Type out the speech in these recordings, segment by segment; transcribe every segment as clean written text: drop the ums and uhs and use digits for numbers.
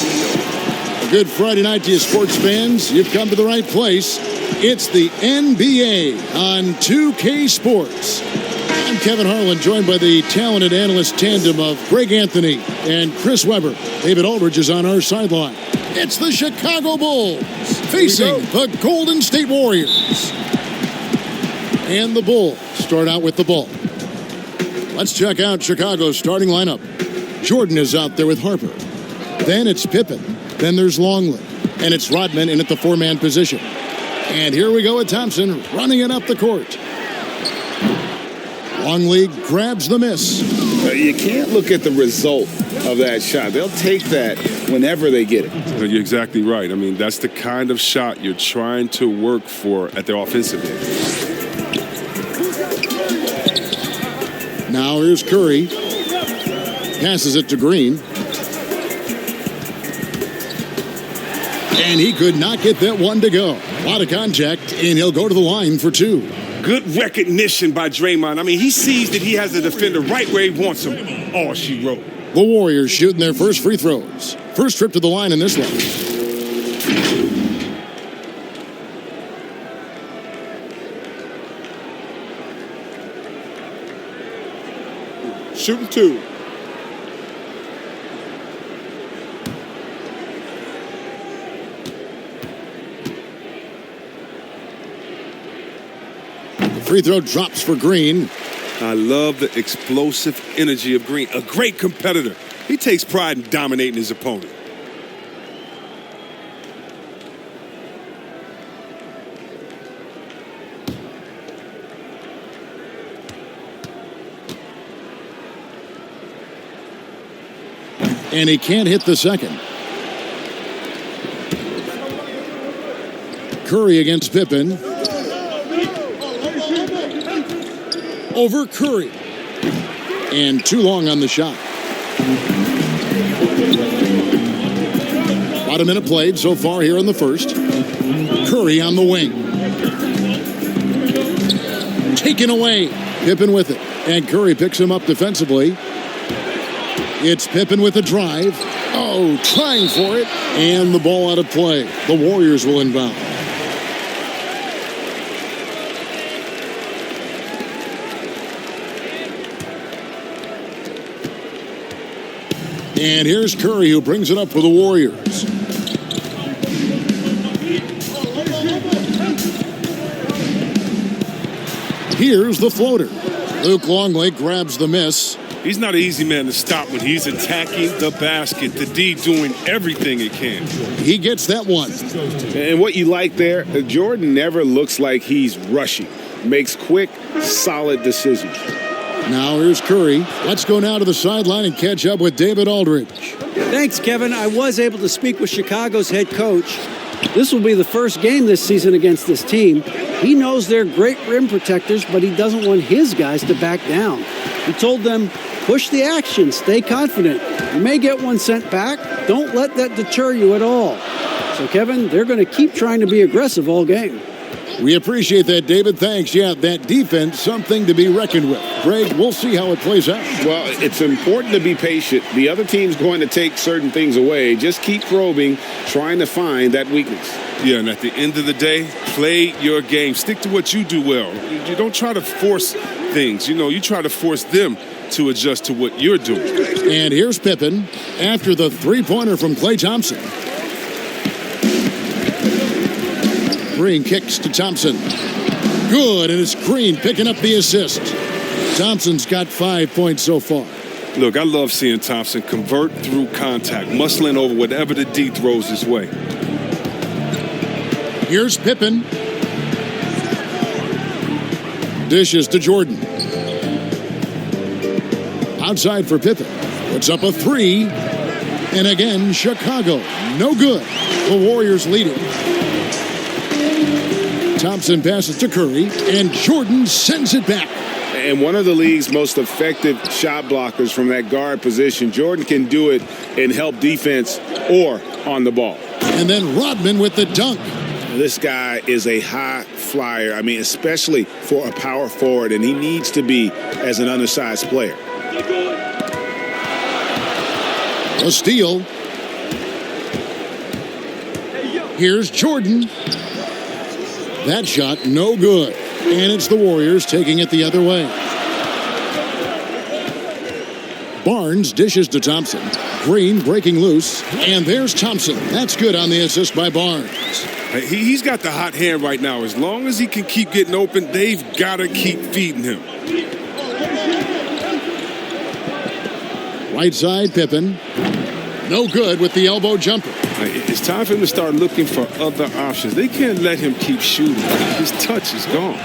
A good Friday night to you sports fans. You've come to the right place. It's the NBA on 2K Sports. I'm Kevin Harlan, joined by the talented analyst tandem of Greg Anthony and Chris Webber. David Aldridge is on our sideline. It's the Chicago Bulls facing the Golden State Warriors. And the Bulls start out with the ball. Let's check out Chicago's starting lineup. Jordan is out there with Harper. Then it's Pippen. Then there's Longley. And it's Rodman in at the four-man position. And here we go with Thompson running it up the court. Longley grabs the miss. You can't look at the result of that shot. They'll take that whenever they get it. You're exactly right. I mean, that's the kind of shot you're trying to work for at the offensive end. Now here's Curry. Passes it to Green. And he could not get that one to go. A lot of contact, and he'll go to the line for two. Good recognition by Draymond. I mean, he sees that he has the defender right where he wants him. Oh, she wrote. The Warriors shooting their first free throws. First trip to the line in this one. Shooting two. Free throw drops for Green. I love the explosive energy of Green. A great competitor. He takes pride in dominating his opponent. And he can't hit the second. Curry against Pippen. Over Curry. And too long on the shot. About a minute played so far here in the first. Curry on the wing. Taken away. Pippen with it. And Curry picks him up defensively. It's Pippen with a drive. Oh, trying for it. And the ball out of play. The Warriors will inbound. And here's Curry, who brings it up for the Warriors. Here's the floater. Luke Longley grabs the miss. He's not an easy man to stop when he's attacking the basket. The D doing everything he can. He gets that one. And what you like there, Jordan never looks like he's rushing. Makes quick, solid decisions. Now here's Curry. Let's go now to the sideline and catch up with David Aldridge. Thanks, Kevin. I was able to speak with Chicago's head coach. This will be the first game this season against this team. He knows they're great rim protectors, but he doesn't want his guys to back down. He told them, push the action, stay confident. You may get one sent back. Don't let that deter you at all. So, Kevin, they're going to keep trying to be aggressive all game. We appreciate that, David. Thanks. Yeah, that defense, something to be reckoned with. Greg, we'll see how it plays out. Well, it's important to be patient. The other team's going to take certain things away. Just keep probing, trying to find that weakness. Yeah, and at the end of the day, play your game. Stick to what you do well. You don't try to force things. You try to force them to adjust to what you're doing. And here's Pippen after the three-pointer from Klay Thompson. Green kicks to Thompson. Good, and it's Green picking up the assist. Thompson's got 5 points so far. Look, I love seeing Thompson convert through contact, muscling over whatever the D throws his way. Here's Pippen. Dishes to Jordan. Outside for Pippen. Puts up a three. And again, Chicago. No good. The Warriors lead it. Thompson passes to Curry, and Jordan sends it back. And one of the league's most effective shot blockers from that guard position. Jordan can do it and help defense or on the ball. And then Rodman with the dunk. This guy is a high flyer. I mean, especially for a power forward, and he needs to be as an undersized player. A steal. Here's Jordan. That shot, no good. And it's the Warriors taking it the other way. Barnes dishes to Thompson. Green breaking loose. And there's Thompson. That's good on the assist by Barnes. He's got the hot hand right now. As long as he can keep getting open, they've got to keep feeding him. Right side, Pippen. No good with the elbow jumper. It's time for him to start looking for other options. They can't let him keep shooting. His touch is gone.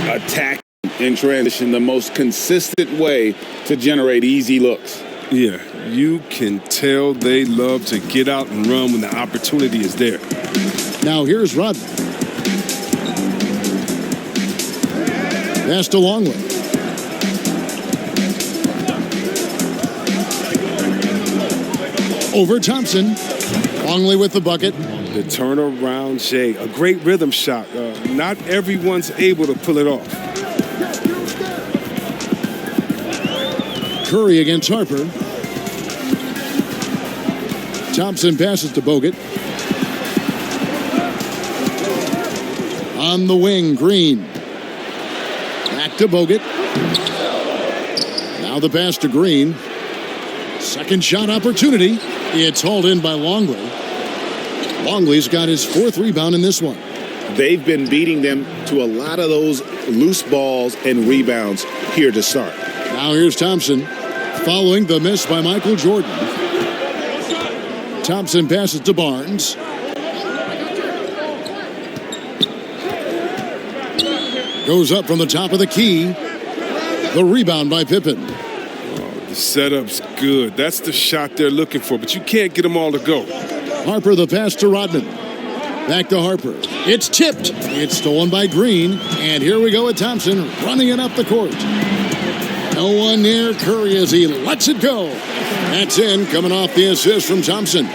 Attack in transition, the most consistent way to generate easy looks. Yeah, you can tell they love to get out and run when the opportunity is there. Now here's Rodman. Pass to Longley. Over Thompson. Longley with the bucket. The turnaround Jay, a great rhythm shot. Not everyone's able to pull it off. Curry against Harper. Thompson passes to Bogut. On the wing, Green. Back to Bogut. Now the pass to Green. Second shot opportunity. It's hauled in by Longley. Longley's got his fourth rebound in this one. They've been beating them to a lot of those loose balls and rebounds here to start. Now here's Thompson following the miss by Michael Jordan. Thompson passes to Barnes. Goes up from the top of the key. The rebound by Pippen. The setup's good. That's the shot they're looking for, but you can't get them all to go. Harper the pass to Rodman. Back to Harper. It's tipped. It's stolen by Green. And here we go with Thompson running it up the court. No one near Curry as he lets it go. That's in, coming off the assist from Thompson.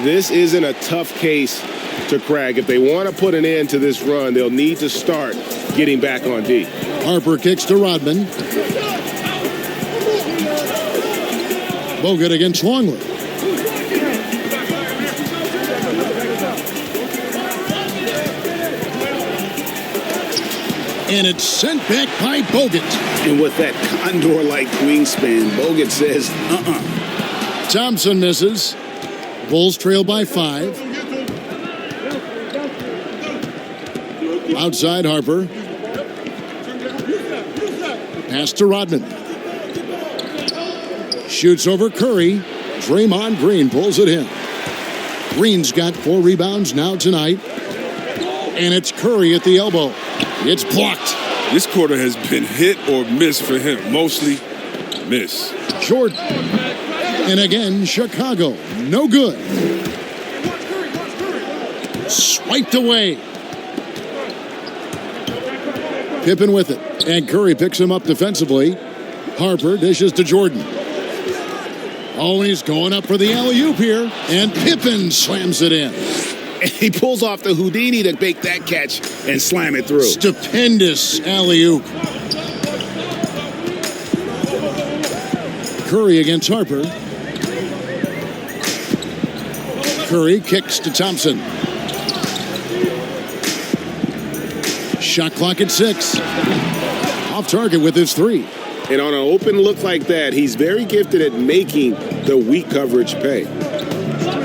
This isn't a tough case to crack. If they want to put an end to this run, they'll need to start getting back on D. Harper kicks to Rodman. Bogut against Longley. And it's sent back by Bogut. And with that condor-like wingspan, Bogut says, Thompson misses. Bulls trail by 5. Outside Harper. Pass to Rodman. Shoots over Curry. Draymond Green pulls it in. Green's got 4 rebounds now tonight. And it's Curry at the elbow. It's blocked. This quarter has been hit or miss for him. Mostly miss. Jordan. And again, Chicago. No good. Swiped away. Pippen with it. And Curry picks him up defensively. Harper dishes to Jordan. Oh, and he's going up for the alley-oop here. And Pippen slams it in. He pulls off the Houdini to make that catch and slam it through. Stupendous alley-oop. Curry against Harper. Curry kicks to Thompson. Shot clock at 6. Off target with his 3. And on an open look like that, he's very gifted at making the weak coverage pay.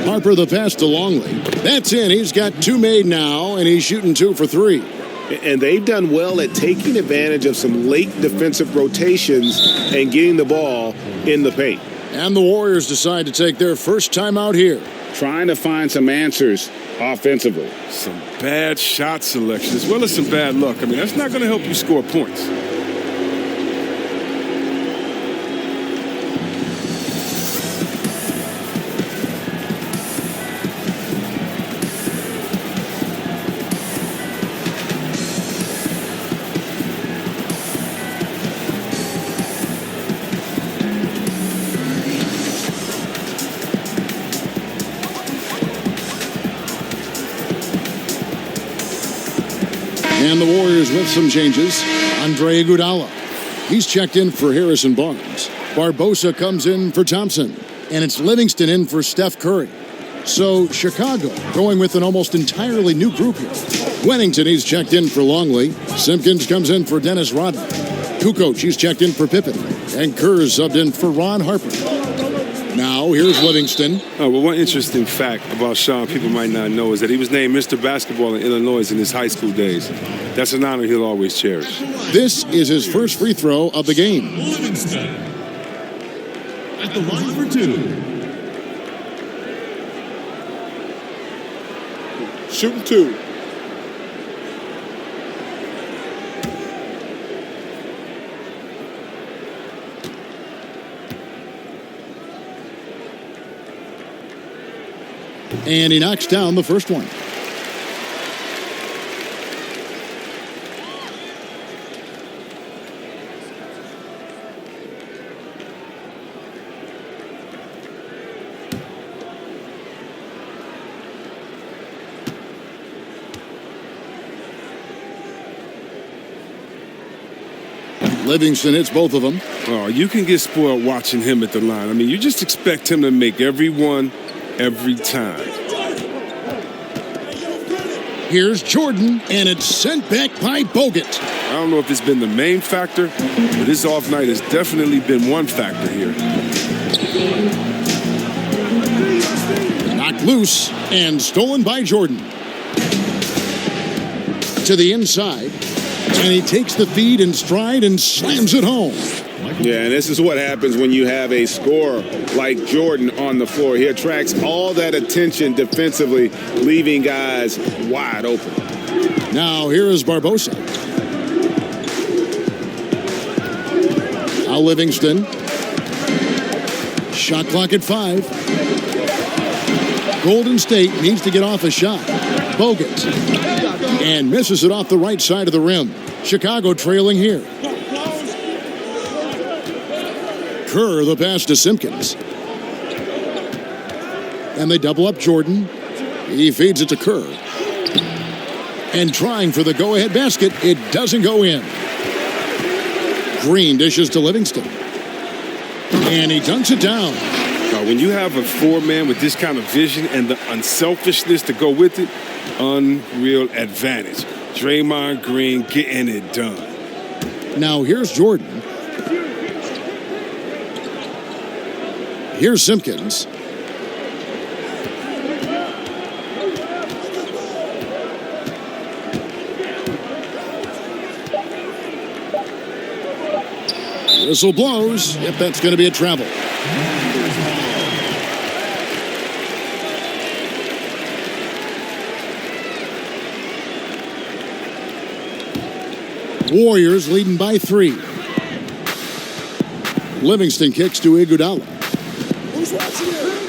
Harper the pass to Longley. That's in. He's got 2 made now, and he's shooting 2 for 3. And they've done well at taking advantage of some late defensive rotations and getting the ball in the paint. And the Warriors decide to take their first time out here. Trying to find some answers offensively. Some bad shot selection as well as some bad luck. I mean, that's not going to help you score points. And the Warriors with some changes. Andre Iguodala. He's checked in for Harrison Barnes. Barbosa comes in for Thompson. And it's Livingston in for Steph Curry. So Chicago going with an almost entirely new group here. Wennington, he's checked in for Longley. Simpkins comes in for Dennis Rodman. Kukoc, he's checked in for Pippen. And Kerr's subbed in for Ron Harper. Now, here's Livingston. Oh, well, one interesting fact about Sean people might not know is that he was named Mr. Basketball in Illinois in his high school days. That's an honor he'll always cherish. This is his first free throw of the game. Livingston at the line for two. Shooting two. And he knocks down the first one. Livingston hits both of them. Oh, you can get spoiled watching him at the line. I mean, you just expect him to make every one, every time. Here's Jordan, and it's sent back by Bogut. I don't know if it's been the main factor, but his off night has definitely been one factor here. Knocked loose and stolen by Jordan. To the inside, and he takes the feed in stride and slams it home. Yeah, and this is what happens when you have a scorer like Jordan on the floor. He attracts all that attention defensively, leaving guys wide open. Now here is Barbosa. Now Livingston. Shot clock at 5. Golden State needs to get off a shot. Bogut. And misses it off the right side of the rim. Chicago trailing here. Kerr, the pass to Simpkins. And they double up Jordan. He feeds it to Kerr. And trying for the go-ahead basket, it doesn't go in. Green dishes to Livingston. And he dunks it down. When you have a four-man with this kind of vision and the unselfishness to go with it, unreal advantage. Draymond Green getting it done. Now here's Jordan. Here's Simpkins. Whistle blows. Yep, that's going to be a travel. Warriors leading by 3. Livingston kicks to Iguodala.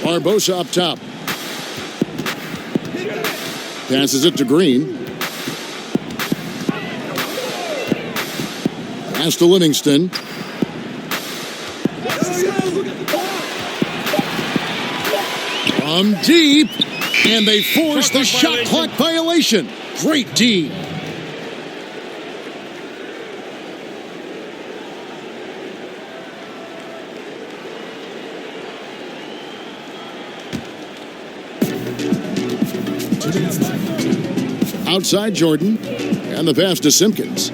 Barbosa up top. Passes it to Green. Pass to Livingston. From deep. And they force the shot clock violation. Great D. Outside Jordan, and the pass to Simpkins.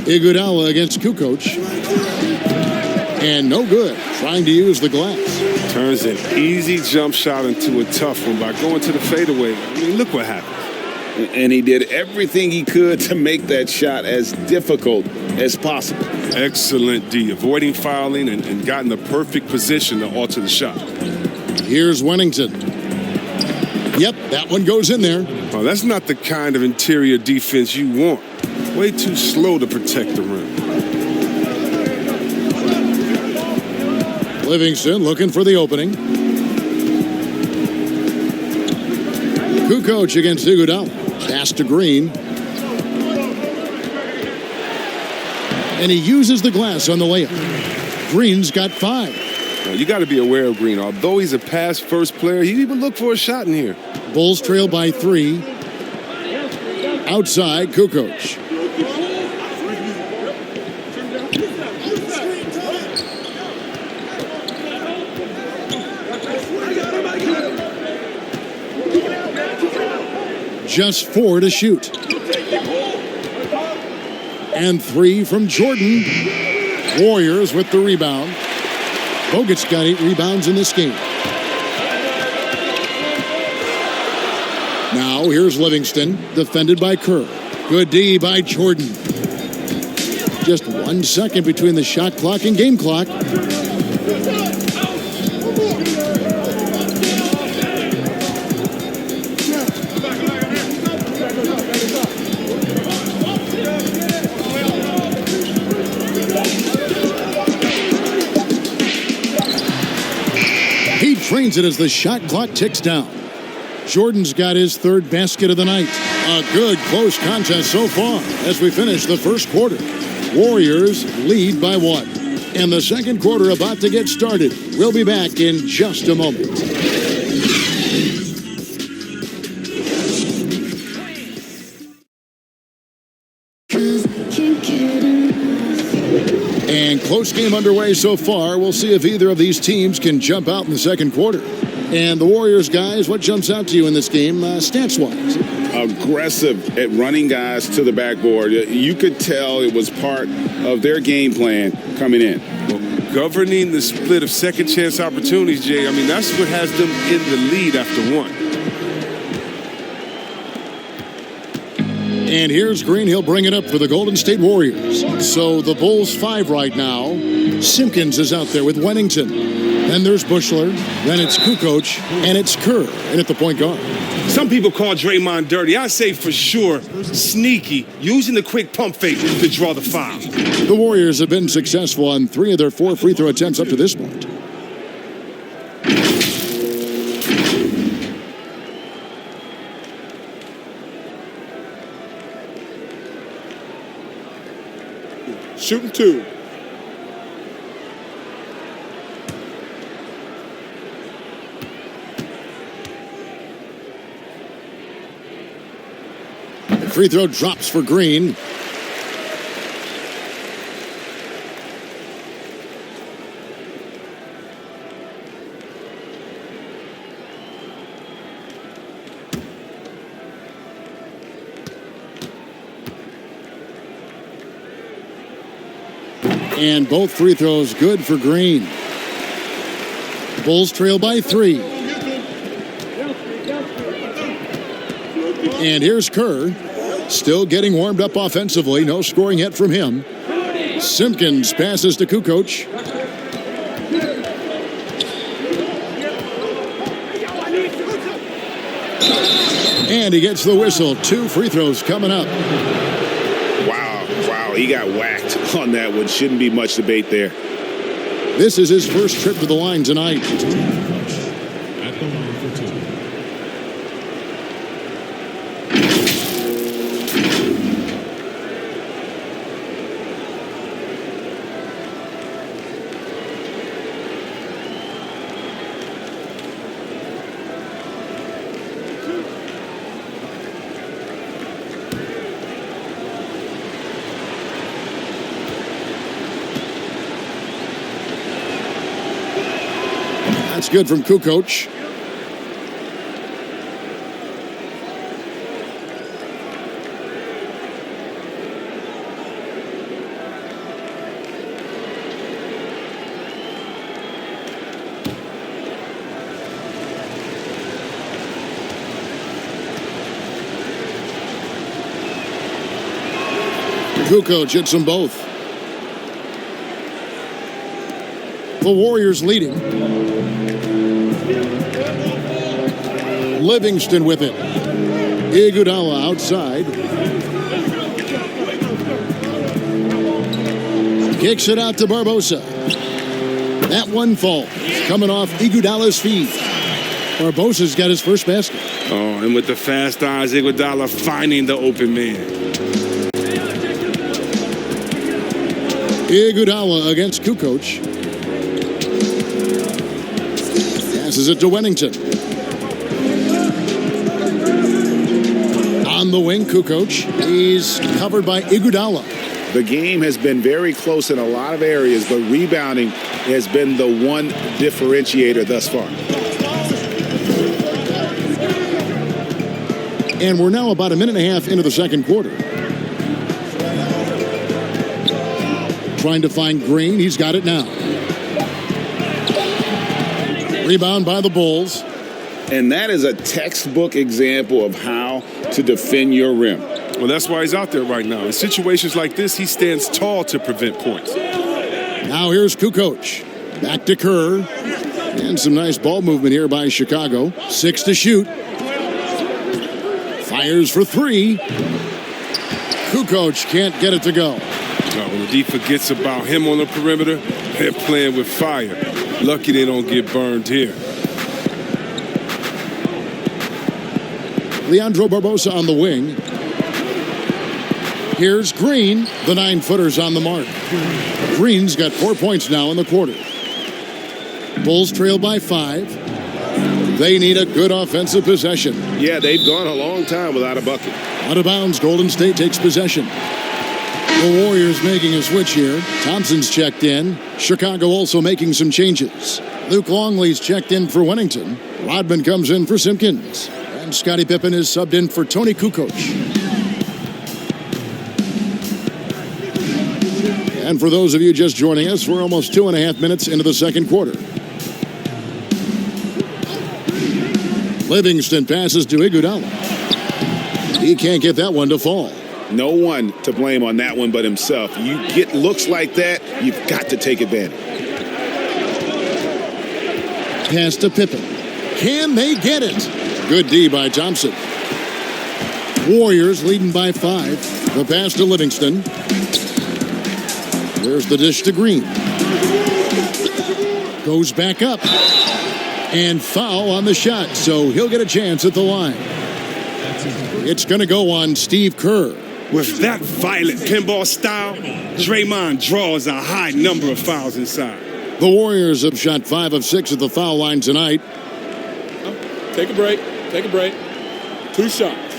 Iguodala against Kukoc. And no good, trying to use the glass. Turns an easy jump shot into a tough one by going to the fadeaway. I mean, look what happened. And he did everything he could to make that shot as difficult as possible. Excellent D, avoiding fouling and got in the perfect position to alter the shot. Here's Wennington. Yep, that one goes in there. Oh, that's not the kind of interior defense you want. Way too slow to protect the rim. Livingston looking for the opening. Kukoc against Iguodala. Pass to Green. And he uses the glass on the layup. Green's got 5. Now, you got to be aware of Green. Although he's a pass-first player, he even look for a shot in here. Bulls trail by 3. Outside, Kukoc. Just 4 to shoot. And 3 from Jordan. Warriors with the rebound. Bogut's got 8 rebounds in this game. Now here's Livingston, defended by Kerr. Good D by Jordan. Just 1 second between the shot clock and game clock. He trains it as the shot clock ticks down. Jordan's got his 3rd basket of the night. A good close contest so far as we finish the first quarter. Warriors lead by 1. And the second quarter about to get started. We'll be back in just a moment. And close game underway so far. We'll see if either of these teams can jump out in the second quarter. And the Warriors, guys, what jumps out to you in this game, stats-wise? Aggressive at running guys to the backboard. You could tell it was part of their game plan coming in. Well, governing the split of second chance opportunities, Jay, I mean, that's what has them in the lead after 1. And here's Green. He'll bring it up for the Golden State Warriors. So the Bulls 5 right now. Simpkins is out there with Wennington. Then there's Bushler. Then it's Kukoc. And it's Kerr. And at the point guard. Some people call Draymond dirty. I say for sure sneaky, using the quick pump fake to draw the foul. The Warriors have been successful on 3 of their 4 free throw attempts up to this point. Shooting 2. Free throw drops for Green. And both free throws good for Green. Bulls trail by 3. And here's Kerr. Still getting warmed up offensively. No scoring yet from him. Simpkins passes to Kukoc. And he gets the whistle. 2 free throws coming up. Wow, he got whacked on that one. Shouldn't be much debate there. This is his first trip to the line tonight. At the line for 2. That's good from Kukoc. Kukoc hits them both. The Warriors leading. Livingston with it. Iguodala outside. Kicks it out to Barbosa. That one falls. Coming off Iguodala's feet. Barbosa's got his first basket. Oh, and with the fast eyes, Iguodala finding the open man. Iguodala against Kukoc. Passes it to Wennington. On the wing, Kukoc. He's covered by Iguodala. The game has been very close in a lot of areas, but rebounding has been the one differentiator thus far. And we're now about a minute and a half into the second quarter. Trying to find Green. He's got it now. Rebound by the Bulls. And that is a textbook example of how to defend your rim. Well, that's why he's out there right now. In situations like this, he stands tall to prevent points. Now here's Kukoc. Back to Kerr. And some nice ball movement here by Chicago. 6 to shoot. Fires for 3. Kukoc can't get it to go. When the D forgets about him on the perimeter, they're playing with fire. Lucky they don't get burned here. Leandro Barbosa on the wing. Here's Green. The 9-footer's on the mark. Green's got 4 points now in the quarter. Bulls trail by 5. They need a good offensive possession. Yeah, they've gone a long time without a bucket. Out of bounds, Golden State takes possession. The Warriors making a switch here. Thompson's checked in. Chicago also making some changes. Luke Longley's checked in for Wennington. Rodman comes in for Simpkins. And Scottie Pippen is subbed in for Tony Kukoc. And for those of you just joining us, we're almost 2.5 minutes into the second quarter. Livingston passes to Iguodala. He can't get that one to fall. No one to blame on that one but himself. You get looks like that, you've got to take advantage. Pass to Pippen. Can they get it? Good D by Thompson. Warriors leading by 5. The pass to Livingston. There's the dish to Green. Goes back up. And foul on the shot, so he'll get a chance at the line. It's going to go on Steve Kerr. With that violent pinball style, Draymond draws a high number of fouls inside. The Warriors have shot 5 of 6 at the foul line tonight. Take a break. Take a break. 2 shots.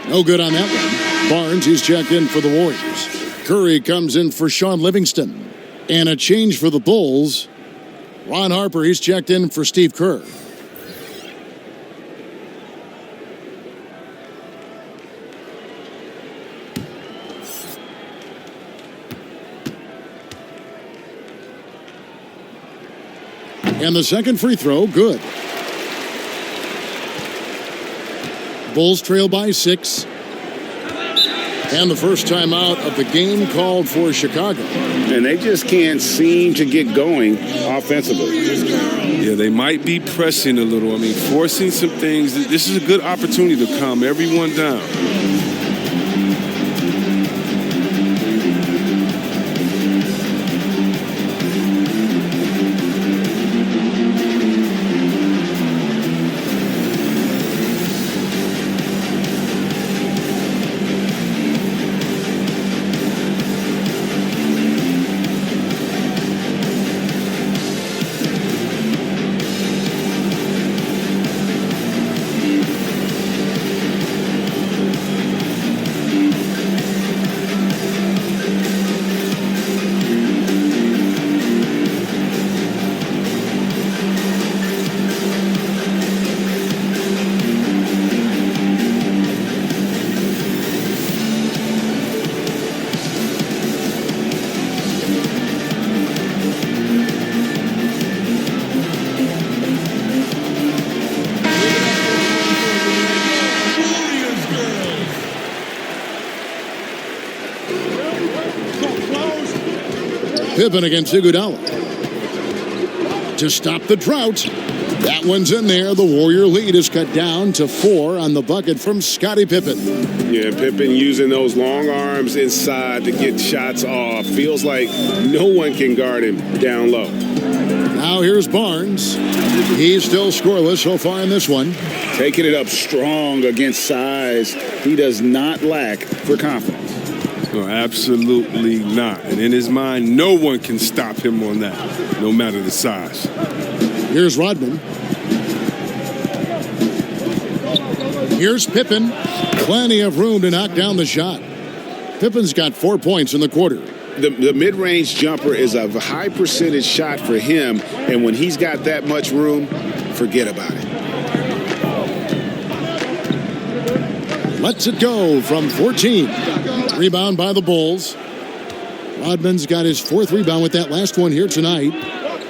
No good on that one. Barnes, he's checked in for the Warriors. Curry comes in for Sean Livingston. And a change for the Bulls. Ron Harper, he's checked in for Steve Kerr. And the second free throw, good. Bulls trail by 6. And the first timeout of the game called for Chicago. And they just can't seem to get going offensively. Yeah, they might be pressing a little. I mean, forcing some things. This is a good opportunity to calm everyone down. Pippen against Iguodala. To stop the drought. That one's in there. The Warrior lead is cut down to 4 on the bucket from Scottie Pippen. Yeah, Pippen using those long arms inside to get shots off. Feels like no one can guard him down low. Now here's Barnes. He's still scoreless so far in this one. Taking it up strong against size. He does not lack for confidence. No, absolutely not. And in his mind, no one can stop him on that, no matter the size. Here's Rodman. Here's Pippen. Plenty of room to knock down the shot. Pippen's got 4 points in the quarter. The mid-range jumper is a high percentage shot for him, and when he's got that much room, forget about it. Lets it go from 14. Rebound by the Bulls. Rodman's got his 4th rebound with that last one here tonight.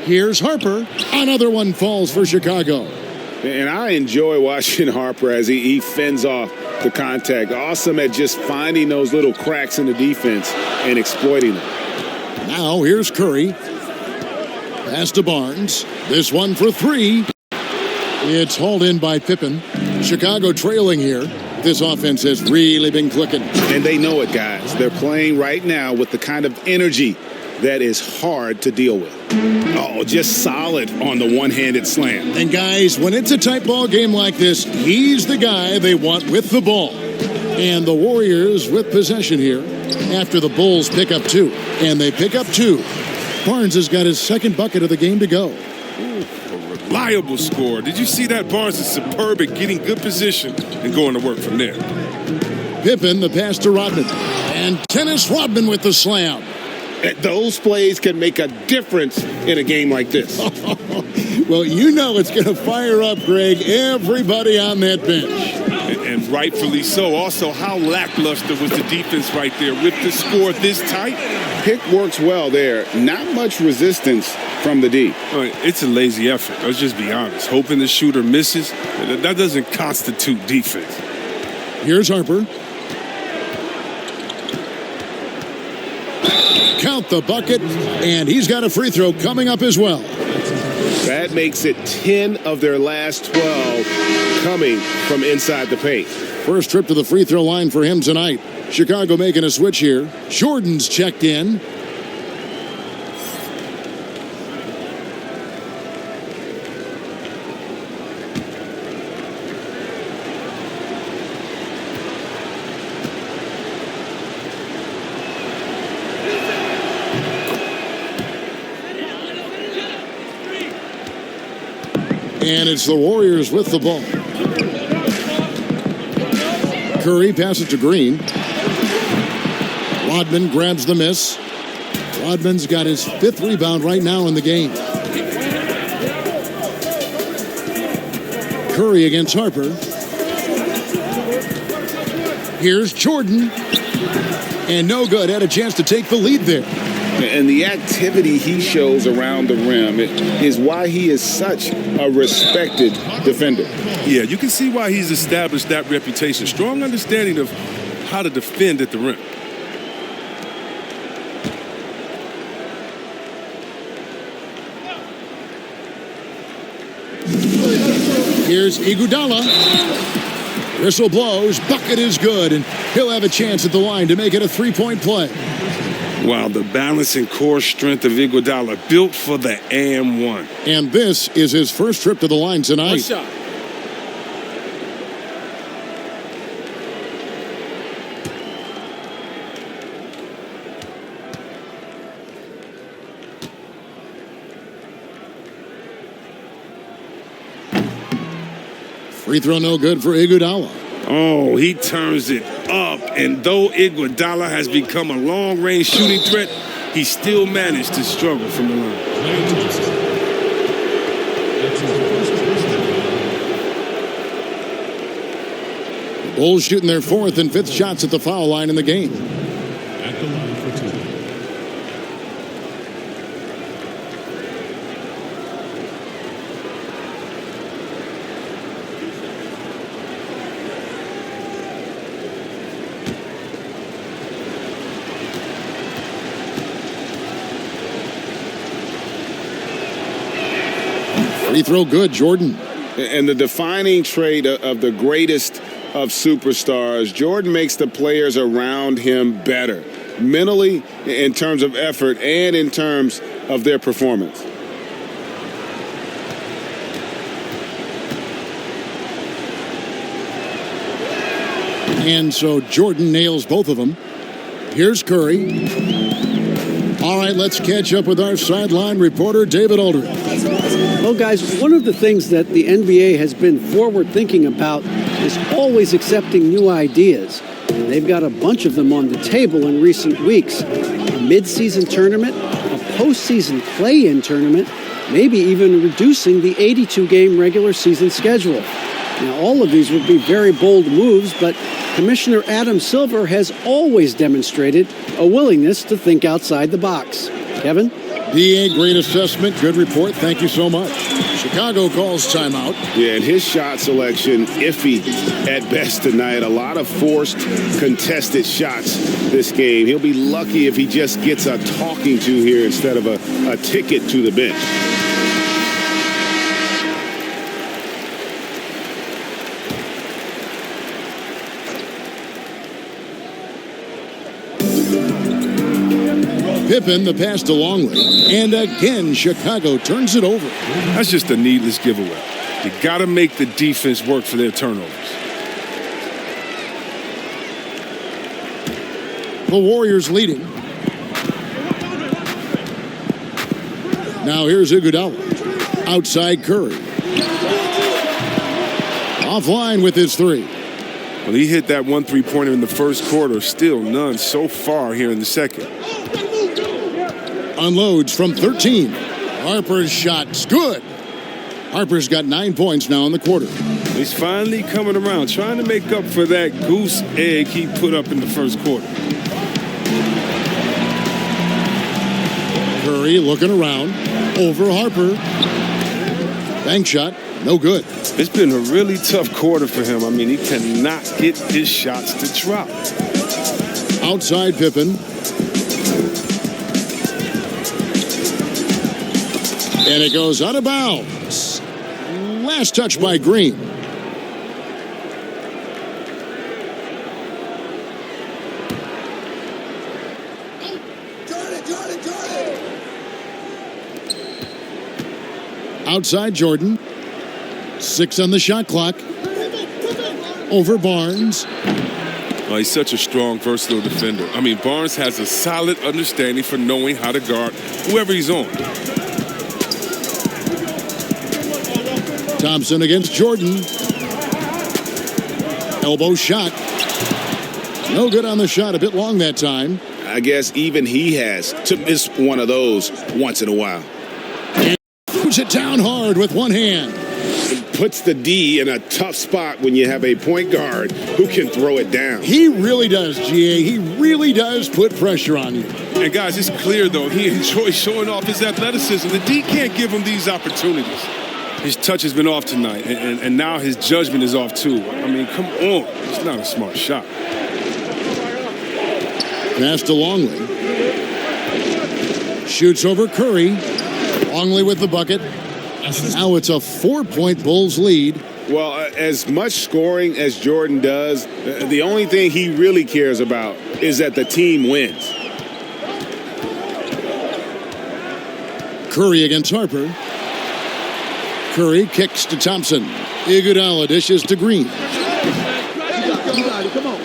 Here's Harper. Another one falls for Chicago. And I enjoy watching Harper as he fends off the contact. Awesome at just finding those little cracks in the defense and exploiting them. Now here's Curry. Pass to Barnes. This one for 3. It's hauled in by Pippen. Chicago trailing here. This offense has really been clicking. And they know it, guys. They're playing right now with the kind of energy that is hard to deal with. Oh, just solid on the one-handed slam. And guys, when it's a tight ball game like this, he's the guy they want with the ball. And the Warriors with possession here after the Bulls pick up 2. And they pick up 2. Barnes has got his 2nd bucket of the game to go. Reliable score. Did you see that? Barnes is superb at getting good position and going to work from there. Pippen, the pass to Rodman. And Dennis Rodman with the slam. Those plays can make a difference in a game like this. Well, you know it's going to fire up, Greg, everybody on that bench. And rightfully so. Also, how lackluster was the defense right there with the score this tight? Pick works well there. Not much resistance from the D. It's a lazy effort. Let's just be honest. Hoping the shooter misses, that doesn't constitute defense. Here's Harper. Count the bucket, and he's got a free throw coming up as well. That makes it 10 of their last 12 coming from inside the paint. First trip to the free throw line for him tonight. Chicago making a switch here. Jordan's checked in. And it's the Warriors with the ball. Curry passes to Green. Rodman grabs the miss. Rodman's got his 5th rebound right now in the game. Curry against Harper. Here's Jordan. And no good. Had a chance to take the lead there. And the activity he shows around the rim is why he is such a respected defender. Yeah, you can see why he's established that reputation. Strong understanding of how to defend at the rim. Here's Iguodala. Whistle blows. Bucket is good. And he'll have a chance at the line to make it a 3-point play. Wow, the balance and core strength of Iguodala, built for the AM1. And this is his first trip to the line tonight. One shot. Free throw no good for Iguodala. Oh, he turns it up. And though Iguodala has become a long-range shooting threat, he still managed to struggle from the line. Bulls shooting their 4th and 5th shots at the foul line in the game. At the line for 2. Free throw good, Jordan. And the defining trait of the greatest of superstars, Jordan makes the players around him better, mentally, in terms of effort, and in terms of their performance. And so Jordan nails both of them. Here's Curry. All right, let's catch up with our sideline reporter, David Aldridge. Well, guys, one of the things that the NBA has been forward thinking about is always accepting new ideas. And they've got a bunch of them on the table in recent weeks. A mid-season tournament, a postseason play-in tournament, maybe even reducing the 82-game regular season schedule. Now, all of these would be very bold moves, but Commissioner Adam Silver has always demonstrated a willingness to think outside the box. Kevin? DA, great assessment, good report. Thank you so much. Chicago calls timeout. Yeah, and his shot selection, iffy at best tonight. A lot of forced, contested shots this game. He'll be lucky if he just gets a talking to here instead of a ticket to the bench. Pippen, the pass to Longley. And again, Chicago turns it over. That's just a needless giveaway. You got to make the defense work for their turnovers. The Warriors leading. Now here's Iguodala. Outside Curry. Offline with his three. Well, he hit that 1 3-pointer in the first quarter. Still none so far here in the second. Unloads from 13. Harper's shot's good. Harper's got 9 points now in the quarter. He's finally coming around, trying to make up for that goose egg he put up in the first quarter. Curry looking around. Over Harper. Bank shot. No good. It's been a really tough quarter for him. I mean, he cannot get his shots to drop. Outside Pippen. And it goes out of bounds. Last touch by Green. Outside Jordan. 6 on the shot clock. Over Barnes. Oh, he's such a strong, versatile defender. I mean, Barnes has a solid understanding for knowing how to guard whoever he's on. Thompson against Jordan. Elbow shot. No good on the shot. A bit long that time. I guess even he has to miss one of those once in a while. And puts it down hard with one hand. Puts the D in a tough spot when you have a point guard who can throw it down. He really does, GA. He really does put pressure on you. And guys, it's clear, though, he enjoys showing off his athleticism. The D can't give him these opportunities. His touch has been off tonight, and now his judgment is off, too. I mean, come on. It's not a smart shot. Pass to Longley. Shoots over Curry. Longley with the bucket. Now it's a 4-point Bulls lead. Well, as much scoring as Jordan does, the only thing he really cares about is that the team wins. Curry against Harper. Curry kicks to Thompson. Iguodala dishes to Green. Come on.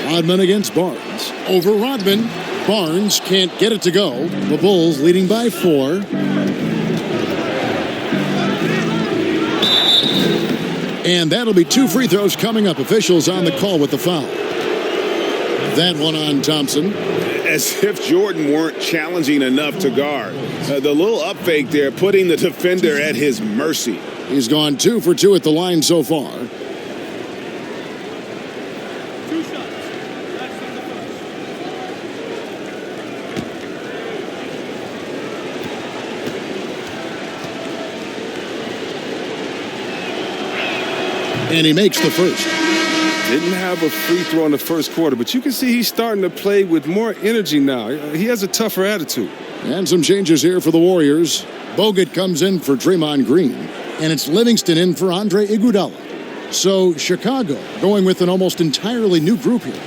Rodman against Barnes. Over Rodman. Barnes can't get it to go. The Bulls leading by 4. And that'll be 2 free throws coming up. Officials on the call with the foul. That one on Thompson. As if Jordan weren't challenging enough to guard. The little up fake there, putting the defender at his mercy. He's gone 2 for 2 at the line so far. And he makes the first. Didn't have a free throw in the first quarter, but you can see he's starting to play with more energy now. He has a tougher attitude. And some changes here for the Warriors. Bogut comes in for Draymond Green, and it's Livingston in for Andre Iguodala. So Chicago going with an almost entirely new group here.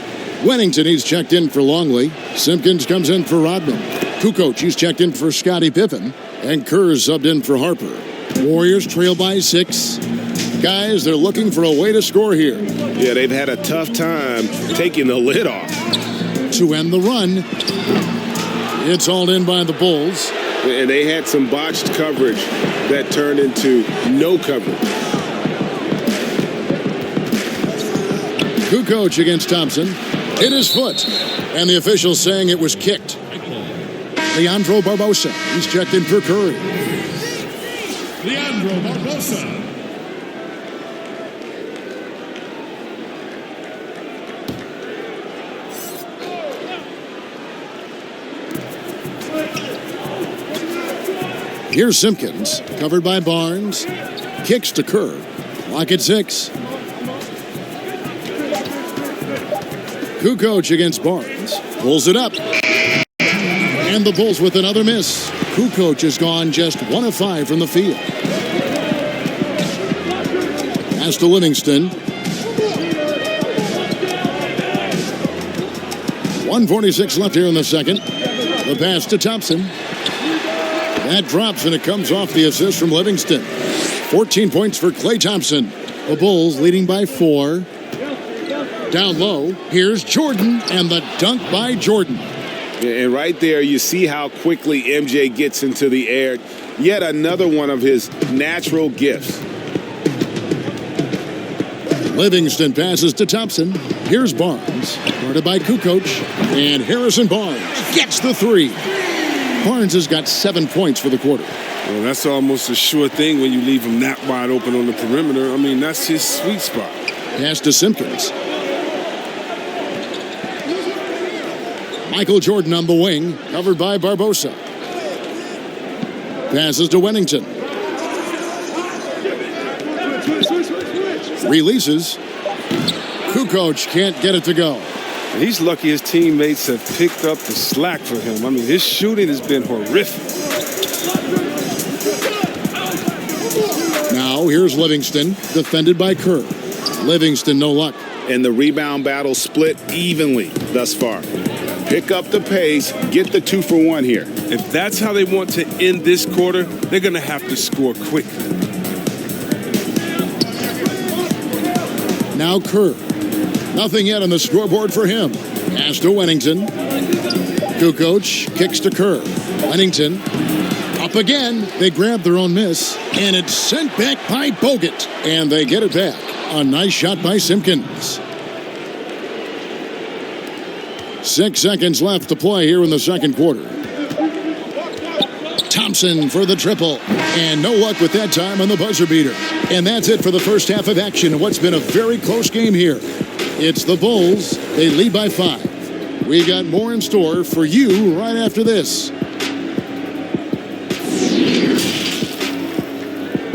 Wennington, he's checked in for Longley. Simpkins comes in for Rodman. Kukoc, he's checked in for Scottie Pippen. And Kerr's subbed in for Harper. Warriors trail by 6. Guys, they're looking for a way to score here. Yeah, they've had a tough time taking the lid off. To end the run, it's hauled in by the Bulls. And they had some botched coverage that turned into no coverage. Kukoc against Thompson. Hit his foot. And the officials saying it was kicked. Leandro Barbosa. He's checked in for Curry. Leandro Barbosa. Here's Simpkins, covered by Barnes. Kicks to Kerr. Lock at 6. Kukoc against Barnes. Pulls it up. And the Bulls with another miss. Kukoc has gone just 1 of 5 from the field. Pass to Livingston. 1:46 left here in the second. The pass to Thompson. That drops, and it comes off the assist from Livingston. 14 points for Klay Thompson. The Bulls leading by 4. Down low, here's Jordan, and the dunk by Jordan. And right there, you see how quickly MJ gets into the air. Yet another one of his natural gifts. Livingston passes to Thompson. Here's Barnes, guarded by Kukoc, and Harrison Barnes gets the 3. Barnes has got 7 points for the quarter. Well, that's almost a sure thing when you leave him that wide open on the perimeter. I mean, that's his sweet spot. Pass to Simpkins. Michael Jordan on the wing, covered by Barbosa. Passes to Wennington. Releases. Kukoc can't get it to go. He's lucky his teammates have picked up the slack for him. I mean, his shooting has been horrific. Now here's Livingston, defended by Kerr. Livingston, no luck. And the rebound battle split evenly thus far. Pick up the pace, get the 2 for 1 here. If that's how they want to end this quarter, they're going to have to score quickly. Now Kerr. Nothing yet on the scoreboard for him. Pass to Wennington. Kukoc kicks to Kerr. Wennington up again. They grab their own miss, and it's sent back by Bogut. And they get it back. A nice shot by Simpkins. 6 seconds left to play here in the second quarter. Thompson for the triple. And no luck with that time on the buzzer beater. And that's it for the first half of action in what's been a very close game here. It's the Bulls. They lead by 5. We've got more in store for you right after this.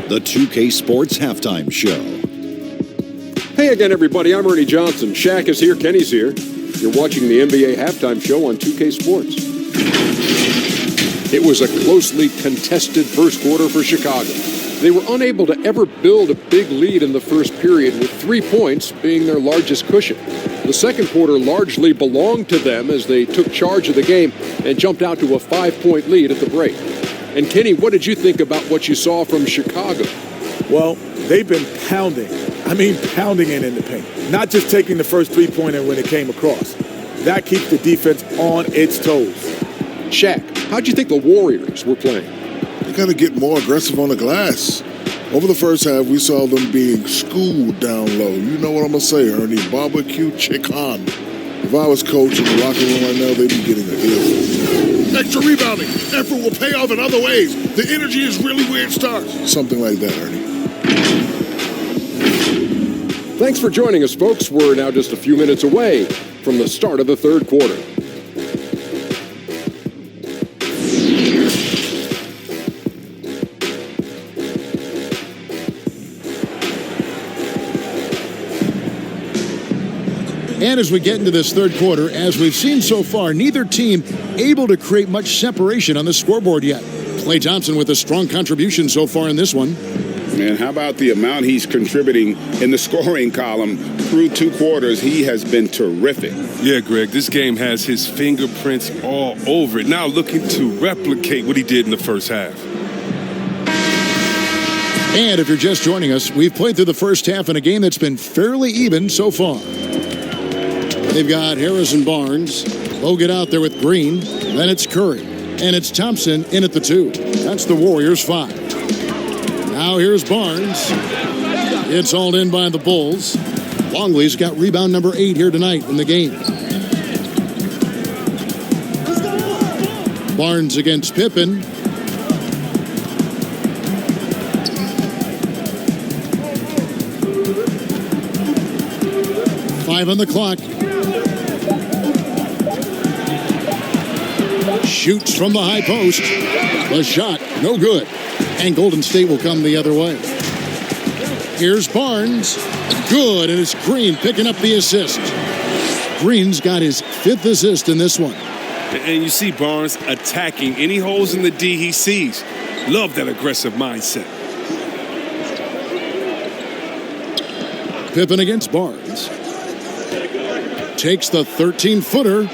The 2K Sports Halftime Show. Hey again, everybody. I'm Ernie Johnson. Shaq is here. Kenny's here. You're watching the NBA Halftime Show on 2K Sports. It was a closely contested first quarter for Chicago. They were unable to ever build a big lead in the first period, with 3 points being their largest cushion. The second quarter largely belonged to them as they took charge of the game and jumped out to a 5-point lead at the break. And Kenny, what did you think about what you saw from Chicago? Well, they've been pounding it in the paint. Not just taking the first three-pointer when it came across. That keeps the defense on its toes. Shaq, how'd you think the Warriors were playing? They got to get more aggressive on the glass. Over the first half, we saw them being schooled down low. You know what I'm going to say, Ernie. Barbecue chicken. If I was coach in the locker room right now, they'd be getting a deal. Extra rebounding. Effort will pay off in other ways. The energy is really where it starts. Something like that, Ernie. Thanks for joining us, folks. We're now just a few minutes away from the start of the third quarter. And as we get into this third quarter, as we've seen so far, neither team able to create much separation on the scoreboard yet. Klay Thompson with a strong contribution so far in this one. Man, how about the amount he's contributing in the scoring column through 2 quarters? He has been terrific. Yeah, Greg, this game has his fingerprints all over it. Now looking to replicate what he did in the first half. And if you're just joining us, we've played through the first half in a game that's been fairly even so far. They've got Harrison Barnes. Bogut out there with Green. Then it's Curry. And it's Thompson in at the 2. That's the Warriors' 5. Now here's Barnes. It's hauled in by the Bulls. Longley's got rebound number 8 here tonight in the game. Barnes against Pippen. Five on the clock. Shoots from the high post. The shot, no good. And Golden State will come the other way. Here's Barnes. Good, and it's Green picking up the assist. Green's got his 5th assist in this one. And you see Barnes attacking any holes in the D he sees. Love that aggressive mindset. Pippen against Barnes. Takes the 13-footer.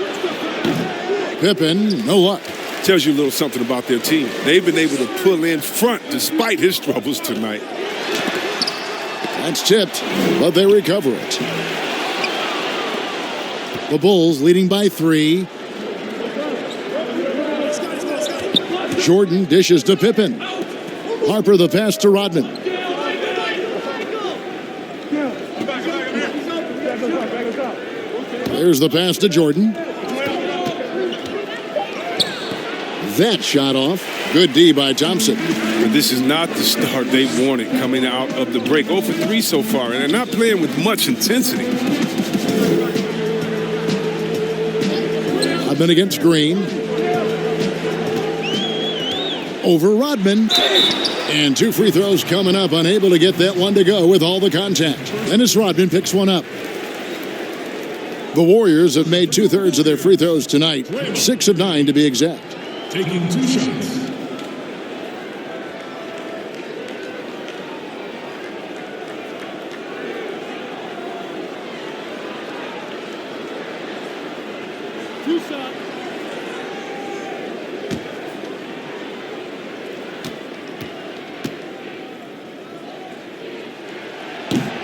Pippen, no luck. Tells you a little something about their team. They've been able to pull in front despite his troubles tonight. That's tipped, but they recover it. The Bulls leading by 3. Jordan dishes to Pippen. Harper the pass to Rodman. There's the pass to Jordan. That shot off. Good D by Thompson. But this is not the start they wanted coming out of the break. 0 for 3 so far, and they're not playing with much intensity. Rodman against Green. Over Rodman. And 2 free throws coming up. Unable to get that one to go with all the contact. Dennis Rodman picks one up. The Warriors have made 2/3 of their free throws tonight. 6 of 9 to be exact. Taking 2 shots.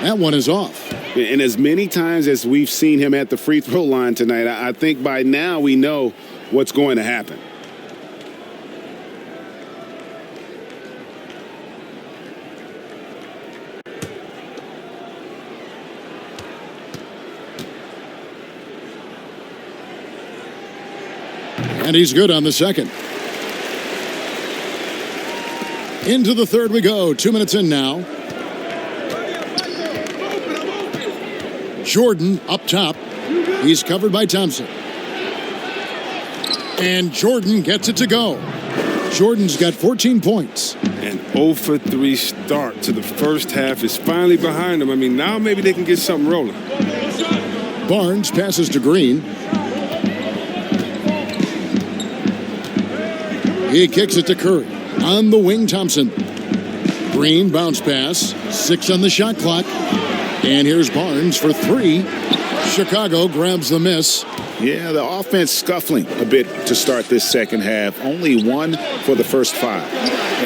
That one is off. And as many times as we've seen him at the free throw line tonight, I think by now we know what's going to happen. And he's good on the second. Into the third we go. 2 minutes in now. Jordan up top. He's covered by Thompson. And Jordan gets it to go. Jordan's got 14 points. An 0 for 3 start to the first half is finally behind them. I mean, now maybe they can get something rolling. Barnes passes to Green. He kicks it to Curry. On the wing, Thompson. Green bounce pass. 6 on the shot clock. And here's Barnes for 3. Chicago grabs the miss. Yeah, the offense scuffling a bit to start this second half. Only 1 for the first 5.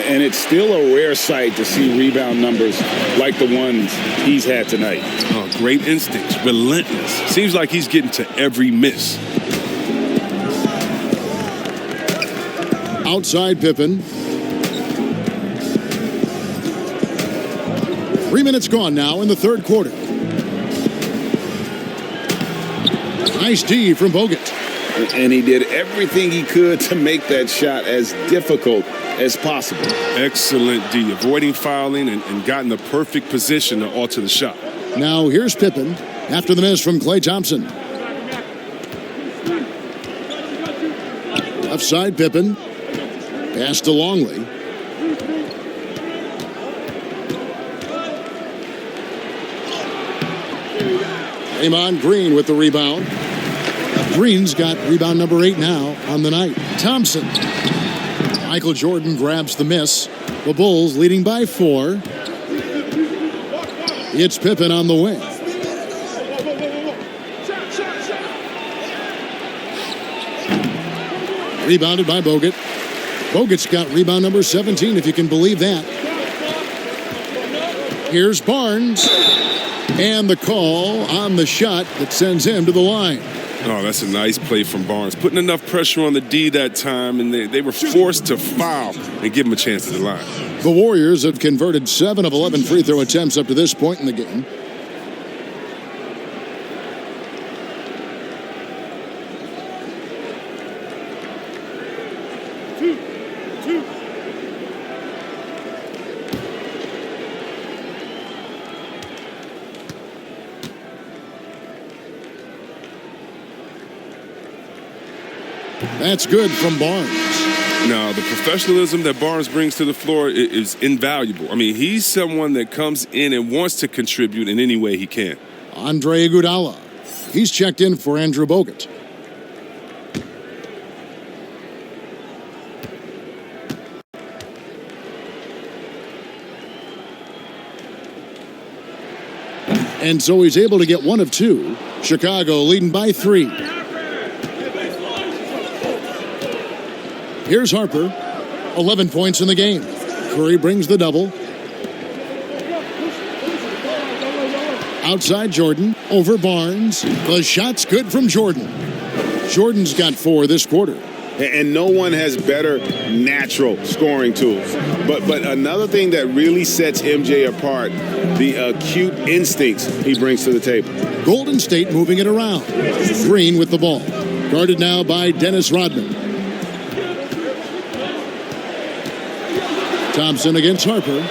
And it's still a rare sight to see rebound numbers like the ones he's had tonight. Oh, great instincts, relentless. Seems like he's getting to every miss. Outside Pippen. 3 minutes gone now in the third quarter. Nice D from Bogut. And he did everything he could to make that shot as difficult as possible. Excellent D, avoiding fouling and got in the perfect position to alter the shot. Now here's Pippen after the miss from Klay Thompson. Left side Pippen. Pass to Longley. Draymond Green with the rebound. Green's got rebound number 8 now on the night. Thompson. Michael Jordan grabs the miss. The Bulls leading by 4. It's Pippen on the wing. Rebounded by Bogut. Bogut's got rebound number 17, if you can believe that. Here's Barnes. And the call on the shot that sends him to the line. Oh, that's a nice play from Barnes. Putting enough pressure on the D that time, and they were forced to foul and give him a chance at the line. The Warriors have converted 7 of 11 free throw attempts up to this point in the game. That's good from Barnes. Now, the professionalism that Barnes brings to the floor is invaluable. I mean, he's someone that comes in and wants to contribute in any way he can. Andre Iguodala. He's checked in for Andrew Bogut. And so he's able to get one of two. Chicago leading by 3. Here's Harper. 11 points in the game. Curry brings the double. Outside Jordan. Over Barnes. The shot's good from Jordan. Jordan's got 4 this quarter. And no one has better natural scoring tools. But another thing that really sets MJ apart, the acute instincts he brings to the table. Golden State moving it around. Green with the ball. Guarded now by Dennis Rodman. Thompson against Harper.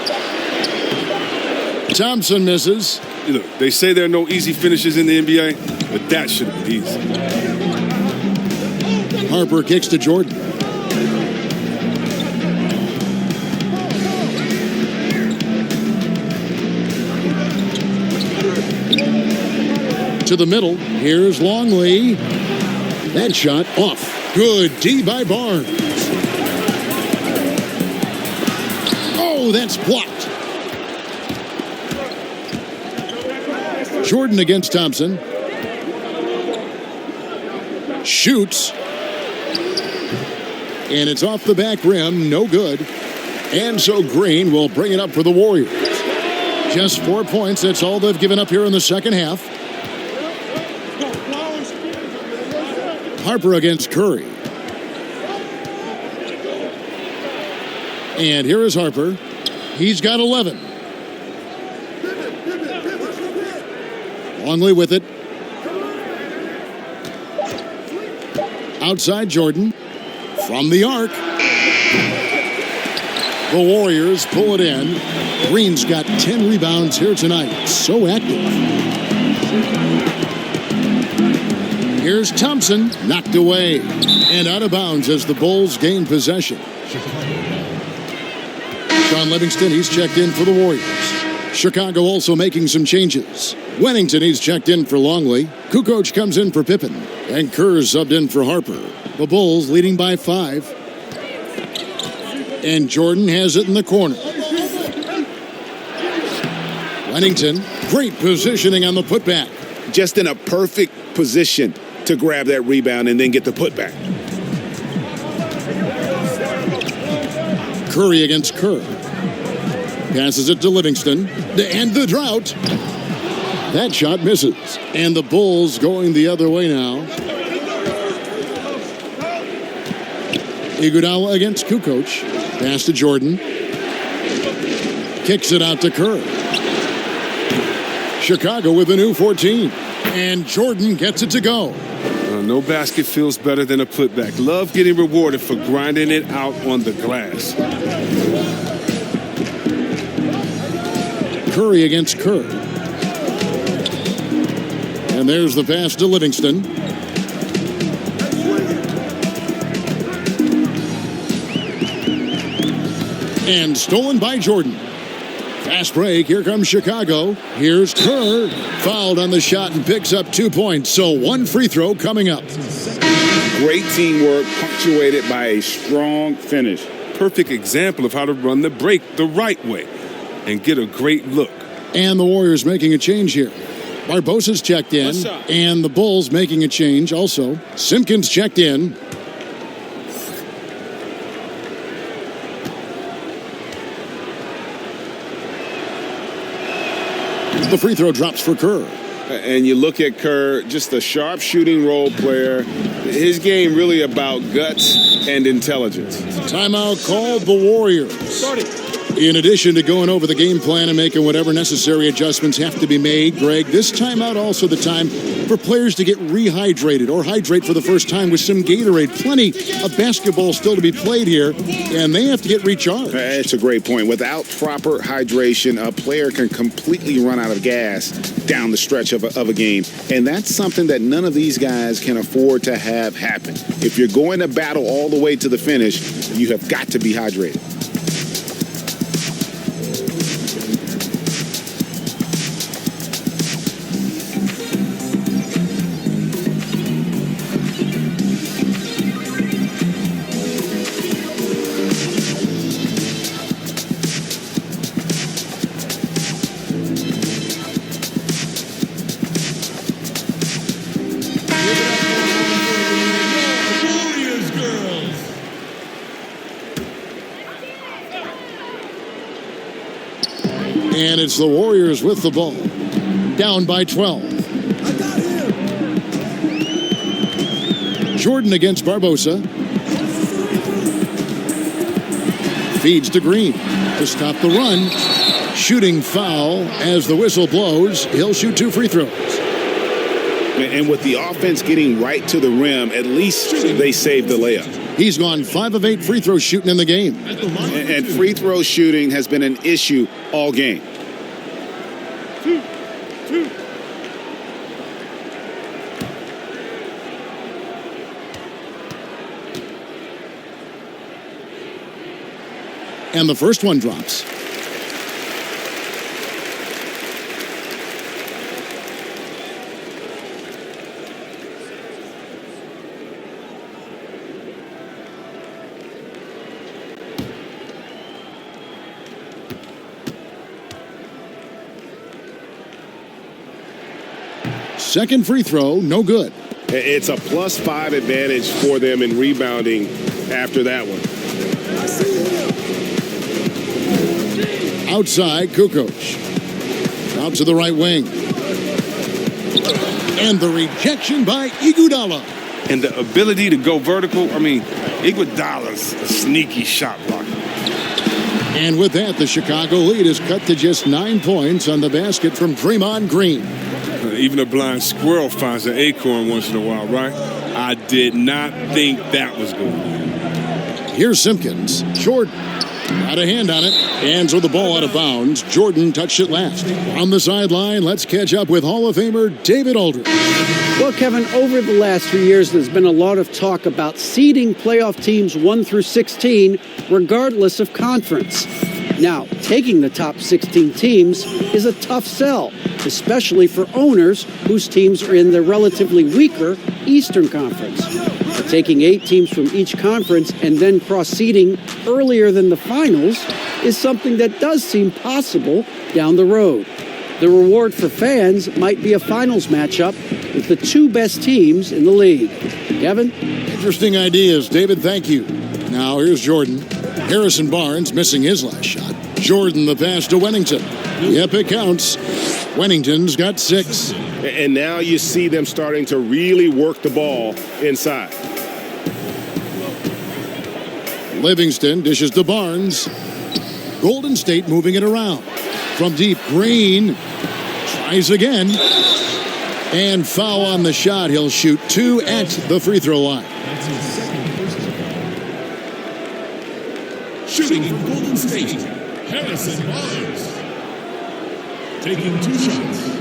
Thompson misses. You know, they say there are no easy finishes in the NBA, but that should have been easy. Harper kicks to Jordan. To the middle. Here's Longley. That shot off. Good D by Barnes. Oh, that's blocked. Jordan against Thompson. Shoots. And it's off the back rim. No good. And so Green will bring it up for the Warriors. Just 4 points. That's all they've given up here in the second half. Harper against Curry. And here is Harper. He's got 11. Longley with it. Outside Jordan. From the arc. The Warriors pull it in. Green's got 10 rebounds here tonight. So active. Here's Thompson. Knocked away. And out of bounds as the Bulls gain possession. Sean Livingston, he's checked in for the Warriors. Chicago also making some changes. Wennington, he's checked in for Longley. Kukoc comes in for Pippen. And Kerr's subbed in for Harper. The Bulls leading by 5. And Jordan has it in the corner. Wennington, great positioning on the putback. Just in a perfect position to grab that rebound and then get the putback. Curry against Kerr. Passes it to Livingston. And the drought. That shot misses. And the Bulls going the other way now. Iguodala against Kukoc. Pass to Jordan. Kicks it out to Kerr. Chicago with a new 14. And Jordan gets it to go. No basket feels better than a putback. Love getting rewarded for grinding it out on the glass. Curry against Kerr. And there's the pass to Livingston. And stolen by Jordan. Fast break. Here comes Chicago. Here's Kerr. Fouled on the shot and picks up 2 points. So one free throw coming up. Great teamwork punctuated by a strong finish. Perfect example of how to run the break the right way and get a great look. And the Warriors making a change here. Barbosa's checked in. And the Bulls making a change also. Simpkins checked in. The free throw drops for Kerr. And you look at Kerr, just a sharp shooting role player. His game really about guts and intelligence. Timeout called the Warriors. In addition to going over the game plan and making whatever necessary adjustments have to be made, Greg, this timeout also the time for players to get rehydrated or hydrate for the first time with some Gatorade. Plenty of basketball still to be played here, and they have to get recharged. That's a great point. Without proper hydration, a player can completely run out of gas down the stretch of a game, and that's something that none of these guys can afford to have happen. If you're going to battle all the way to the finish, you have got to be hydrated. And it's the Warriors with the ball. Down by 12. Jordan against Barbosa. Feeds to Green to stop the run. Shooting foul as the whistle blows. He'll shoot 2 free throws. And with the offense getting right to the rim, at least they saved the layup. He's gone 5 of 8 free throw shooting in the game. And free throw shooting has been an issue all game. And the first one drops. Second free throw, no good. It's a +5 advantage for them in rebounding after that one. Outside, Kukoc. Out to the right wing. And the rejection by Iguodala. And the ability to go vertical, I mean, Iguodala's a sneaky shot blocker. And with that, the Chicago lead is cut to just 9 points on the basket from Draymond Green. Even a blind squirrel finds an acorn once in a while, right? I did not think that was going to be. Here's Simpkins. Jordan. Got a hand on it. Hands with the ball out of bounds. Jordan touched it last. On the sideline, let's catch up with Hall of Famer David Aldridge. Well, Kevin, over the last few years, there's been a lot of talk about seeding playoff teams 1 through 16, regardless of conference. Now, taking the top 16 teams is a tough sell, especially for owners whose teams are in the relatively weaker Eastern Conference. But taking 8 teams from each conference and then cross-seeding earlier than the finals is something that does seem possible down the road. The reward for fans might be a finals matchup with the 2 best teams in the league. Kevin? Interesting ideas, David. Thank you. Now, here's Jordan. Harrison Barnes missing his last shot. Jordan the pass to Wennington. Yep, it counts. Wennington's got 6. And now you see them starting to really work the ball inside. Livingston dishes to Barnes. Golden State moving it around. From deep, Green tries again. And foul on the shot. He'll shoot 2 at the free throw line. Shooting for Golden State, Harrison Barnes. Taking 2 shots.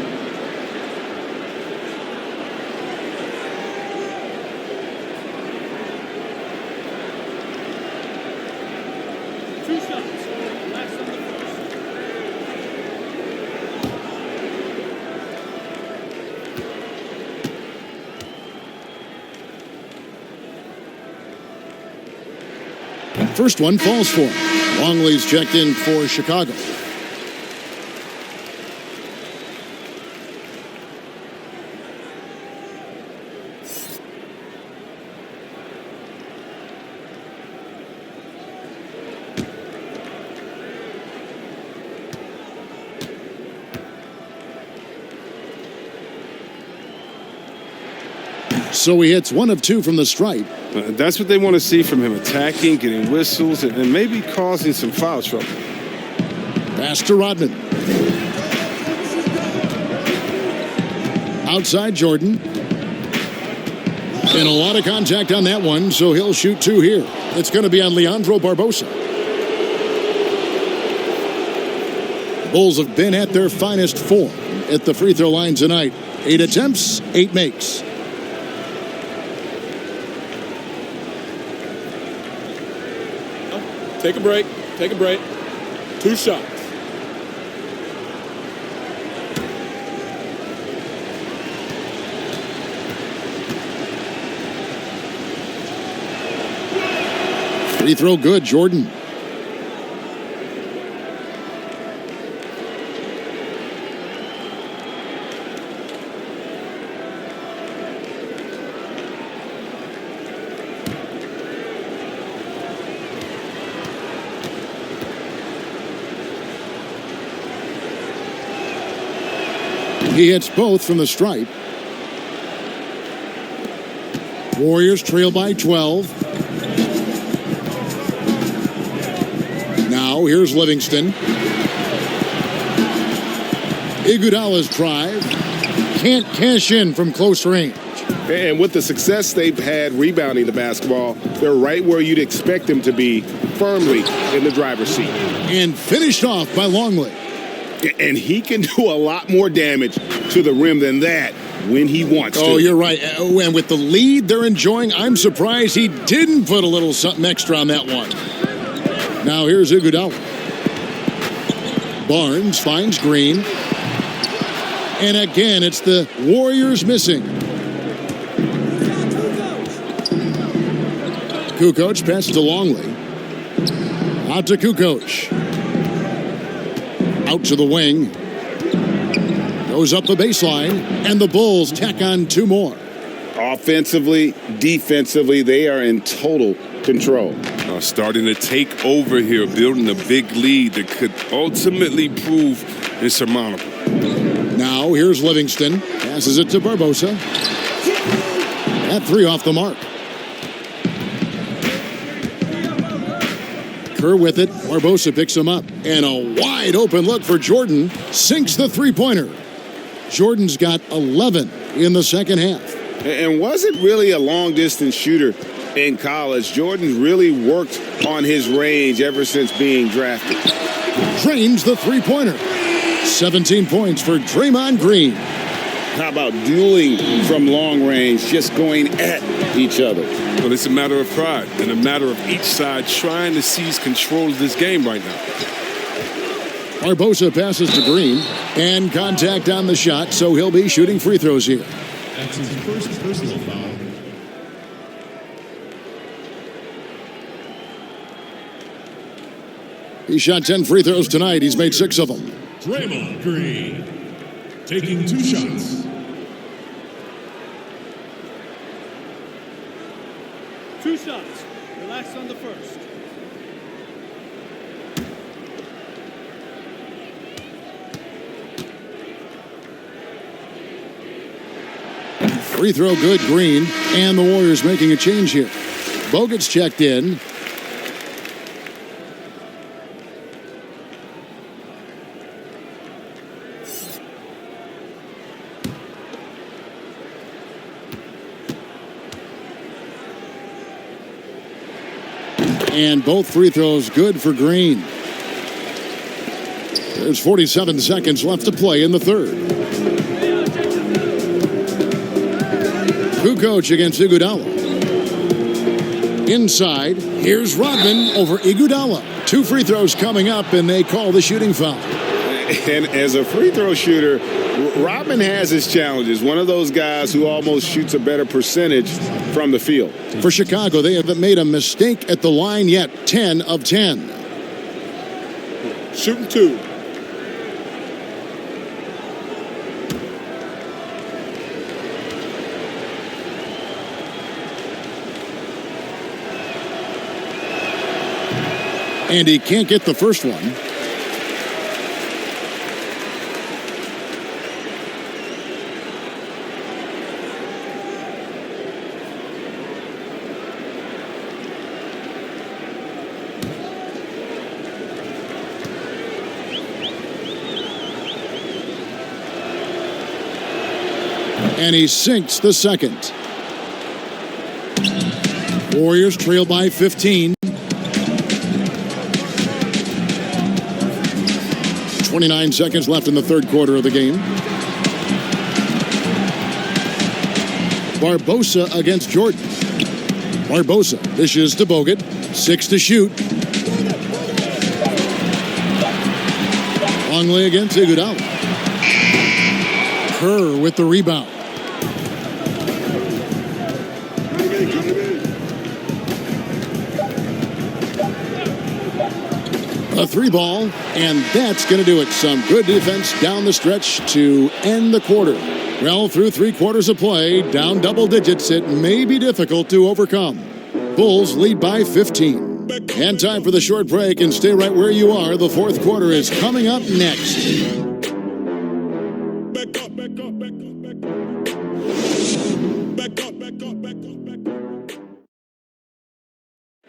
First one falls for him. Longley's checked in for Chicago. So he hits 1 of 2 from the stripe. That's what they want to see from him, attacking, getting whistles, and maybe causing some foul trouble. Pass to Rodman. Outside Jordan. And a lot of contact on that one, so he'll shoot 2 here. It's going to be on Leandro Barbosa. The Bulls have been at their finest form at the free throw line tonight. 8 attempts, 8 makes. Take a break. Take a break. 2 shots. Free throw good, Jordan. He hits both from the stripe. Warriors trail by 12. Now here's Livingston. Iguodala's drive. Can't cash in from close range. And with the success they've had rebounding the basketball, they're right where you'd expect them to be, firmly in the driver's seat. And finished off by Longley. And he can do a lot more damage to the rim than that when he wants to. Oh, you're right. And with the lead they're enjoying, I'm surprised he didn't put a little something extra on that one. Now here's Iguodala. Barnes finds Green. And again, it's the Warriors missing. Kukoc passes to Longley. Out to Kukoc. Out to the wing. Goes up the baseline. And the Bulls tack on 2 more. Offensively, defensively, they are in total control. Starting to take over here, building a big lead that could ultimately prove insurmountable. Now here's Livingston. Passes it to Barbosa. That 3 off the mark. Kerr with it. Barbosa picks him up. And a wide open look for Jordan. Sinks the 3-pointer. Jordan's got 11 in the second half. And wasn't really a long-distance shooter in college. Jordan really worked on his range ever since being drafted. Drains the 3-pointer. 17 points for Draymond Green. How about dueling from long range, just going at each other? Well, it's a matter of pride and a matter of each side trying to seize control of this game right now. Barbosa passes to Green. And contact on the shot, so he'll be shooting free throws here. That's his first personal foul. He shot 10 free throws tonight. He's made 6 of them. Draymond Green taking 2 shots. Two shots. Relax on the first. Free throw good, Green. And the Warriors making a change here. Bogut's checked in. And both free throws good for Green. There's 47 seconds left to play in the third. Kukoc against Iguodala. Inside, here's Rodman over Iguodala. 2 free throws coming up, and they call the shooting foul. And as a free throw shooter, Rodman has his challenges. One of those guys who almost shoots a better percentage from the field. For Chicago, they haven't made a mistake at the line yet. 10 of 10. Shooting 2. And he can't get the first one. And he sinks the second. Warriors trail by 15. 29 seconds left in the third quarter of the game. Barbosa against Jordan. Barbosa dishes to Bogut. 6 to shoot. Longley against Iguodala. Kerr with the rebound. A 3-ball, and that's going to do it. Some good defense down the stretch to end the quarter. Well, through 3 quarters of play, down double digits, it may be difficult to overcome. Bulls lead by 15. And time for the short break, and stay right where you are. The fourth quarter is coming up next.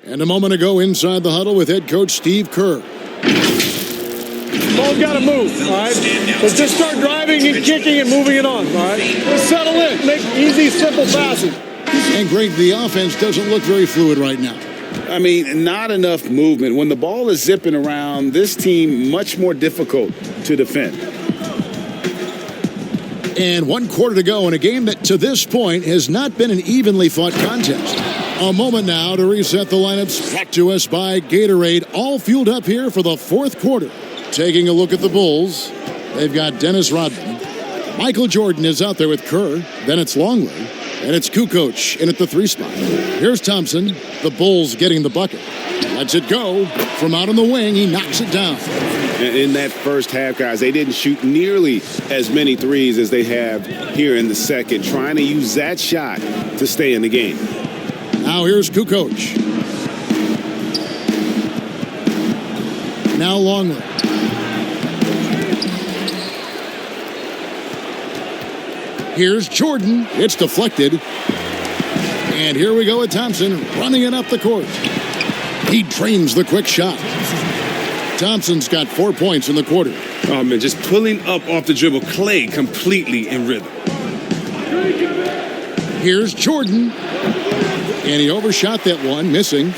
And a moment ago inside the huddle with head coach Steve Kerr. Ball's got to move, all right? So just start driving and kicking and moving it on, all right? Just settle in. Make easy, simple passes. And Greg, the offense doesn't look very fluid right now. I mean, not enough movement. When the ball is zipping around, this team much more difficult to defend. And 1 quarter to go in a game that to this point has not been an evenly fought contest. A moment now to reset the lineups, brought to us by Gatorade, all fueled up here for the fourth quarter. Taking a look at the Bulls, they've got Dennis Rodman. Michael Jordan is out there with Kerr. Then it's Longley. And it's Kukoc in at the 3 spot. Here's Thompson. The Bulls getting the bucket. Lets it go. From out on the wing, he knocks it down. In that first half, guys, they didn't shoot nearly as many threes as they have here in the second, trying to use that shot to stay in the game. Now here's Kukoc. Now Longley. Here's Jordan. It's deflected. And here we go with Thompson running it up the court. He drains the quick shot. Thompson's got 4 points in the quarter. Oh, man, just pulling up off the dribble. Clay completely in rhythm. Here's Jordan. And he overshot that one, missing.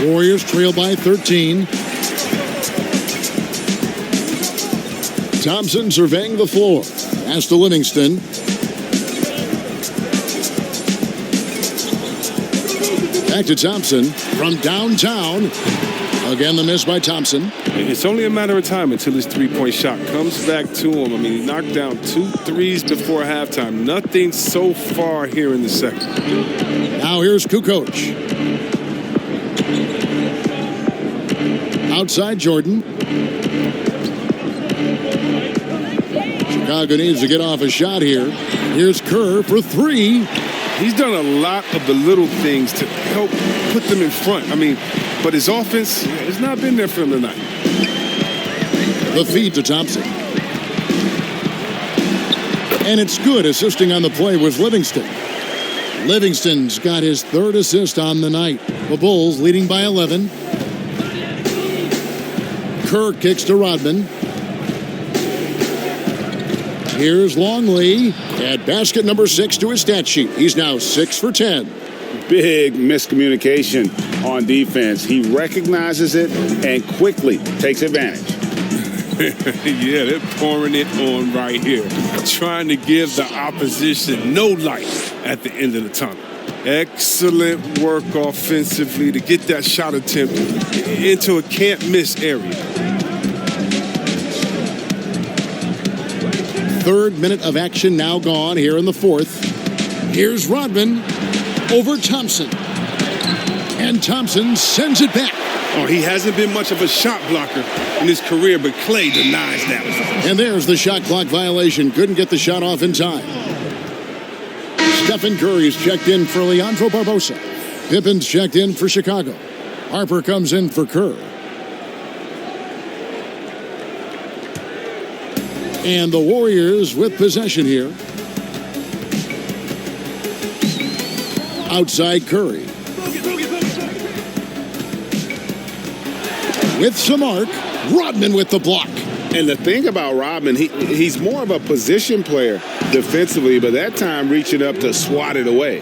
Warriors trail by 13. Thompson surveying the floor. Pass to Livingston. Back to Thompson from downtown. Again, the miss by Thompson. It's only a matter of time until his three-point shot comes back to him. I mean, he knocked down 2 threes before halftime. Nothing so far here in the second. Now here's Kukoc. Outside Jordan. Chicago needs to get off a shot here. Here's Kerr for 3. He's done a lot of the little things to help put them in front. I mean, but his offense has not been there for him tonight. The feed to Thompson. And it's good. Assisting on the play was Livingston. Livingston's got his 3rd assist on the night. The Bulls leading by 11. Kerr kicks to Rodman. Here's Longley at basket number 6 to his stat sheet. He's now 6 for 10. Big miscommunication on defense. He recognizes it and quickly takes advantage. Yeah, they're pouring it on right here. Trying to give the opposition no light at the end of the tunnel. Excellent work offensively to get that shot attempt into a can't-miss area. 3rd minute of action now gone here in the 4th. Here's Rodman over Thompson. And Thompson sends it back. Oh, he hasn't been much of a shot blocker in his career, but Clay denies that. And there's the shot clock violation. Couldn't get the shot off in time. Stephen Curry's checked in for Leandro Barbosa. Pippen's checked in for Chicago. Harper comes in for Kerr. And the Warriors with possession here. Outside Curry. With some arc, Rodman with the block. And the thing about Rodman, he's more of a position player defensively, but that time reaching up to swat it away.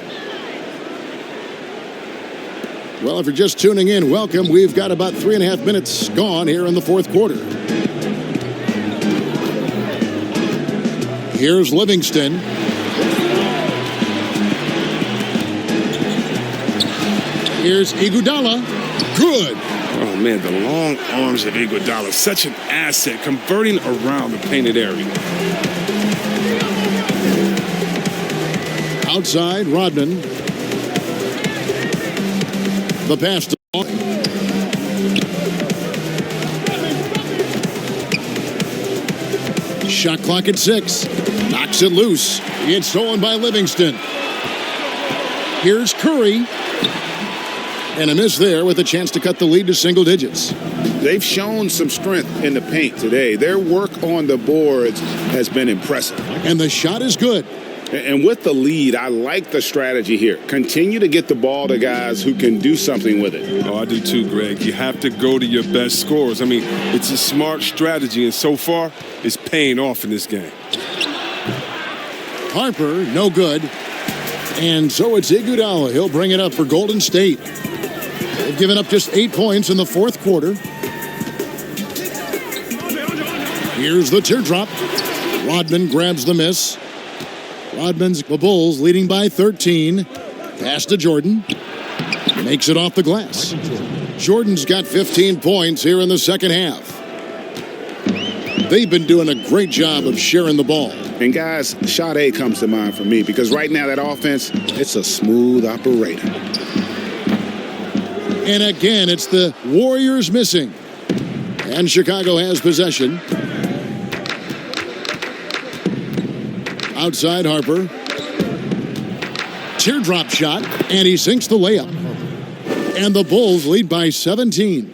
Well, if you're just tuning in, welcome. We've got about 3.5 minutes gone here in the fourth quarter. Here's Livingston. Here's Iguodala. Good. Oh, man, the long arms of Iguodala. Such an asset, converting around the painted area. Outside, Rodman. The pass to Ball. Shot clock at 6. Knocks it loose. It's stolen by Livingston. Here's Curry. And a miss there with a chance to cut the lead to single digits. They've shown some strength in the paint today. Their work on the boards has been impressive. And the shot is good. And with the lead, I like the strategy here. Continue to get the ball to guys who can do something with it. Oh, I do too, Greg. You have to go to your best scorers. I mean, it's a smart strategy, and so far, it's paying off in this game. Harper, no good. And so it's Iguodala. He'll bring it up for Golden State. They've given up just 8 points in the fourth quarter. Here's the teardrop. Rodman grabs the miss. Rodman's the Bulls leading by 13. Pass to Jordan. Makes it off the glass. Jordan's got 15 points here in the second half. They've been doing a great job of sharing the ball. And guys, Sade comes to mind for me because right now that offense, it's a smooth operator. And again, it's the Warriors missing. And Chicago has possession. Outside Harper. Teardrop shot, and he sinks the layup. And the Bulls lead by 17.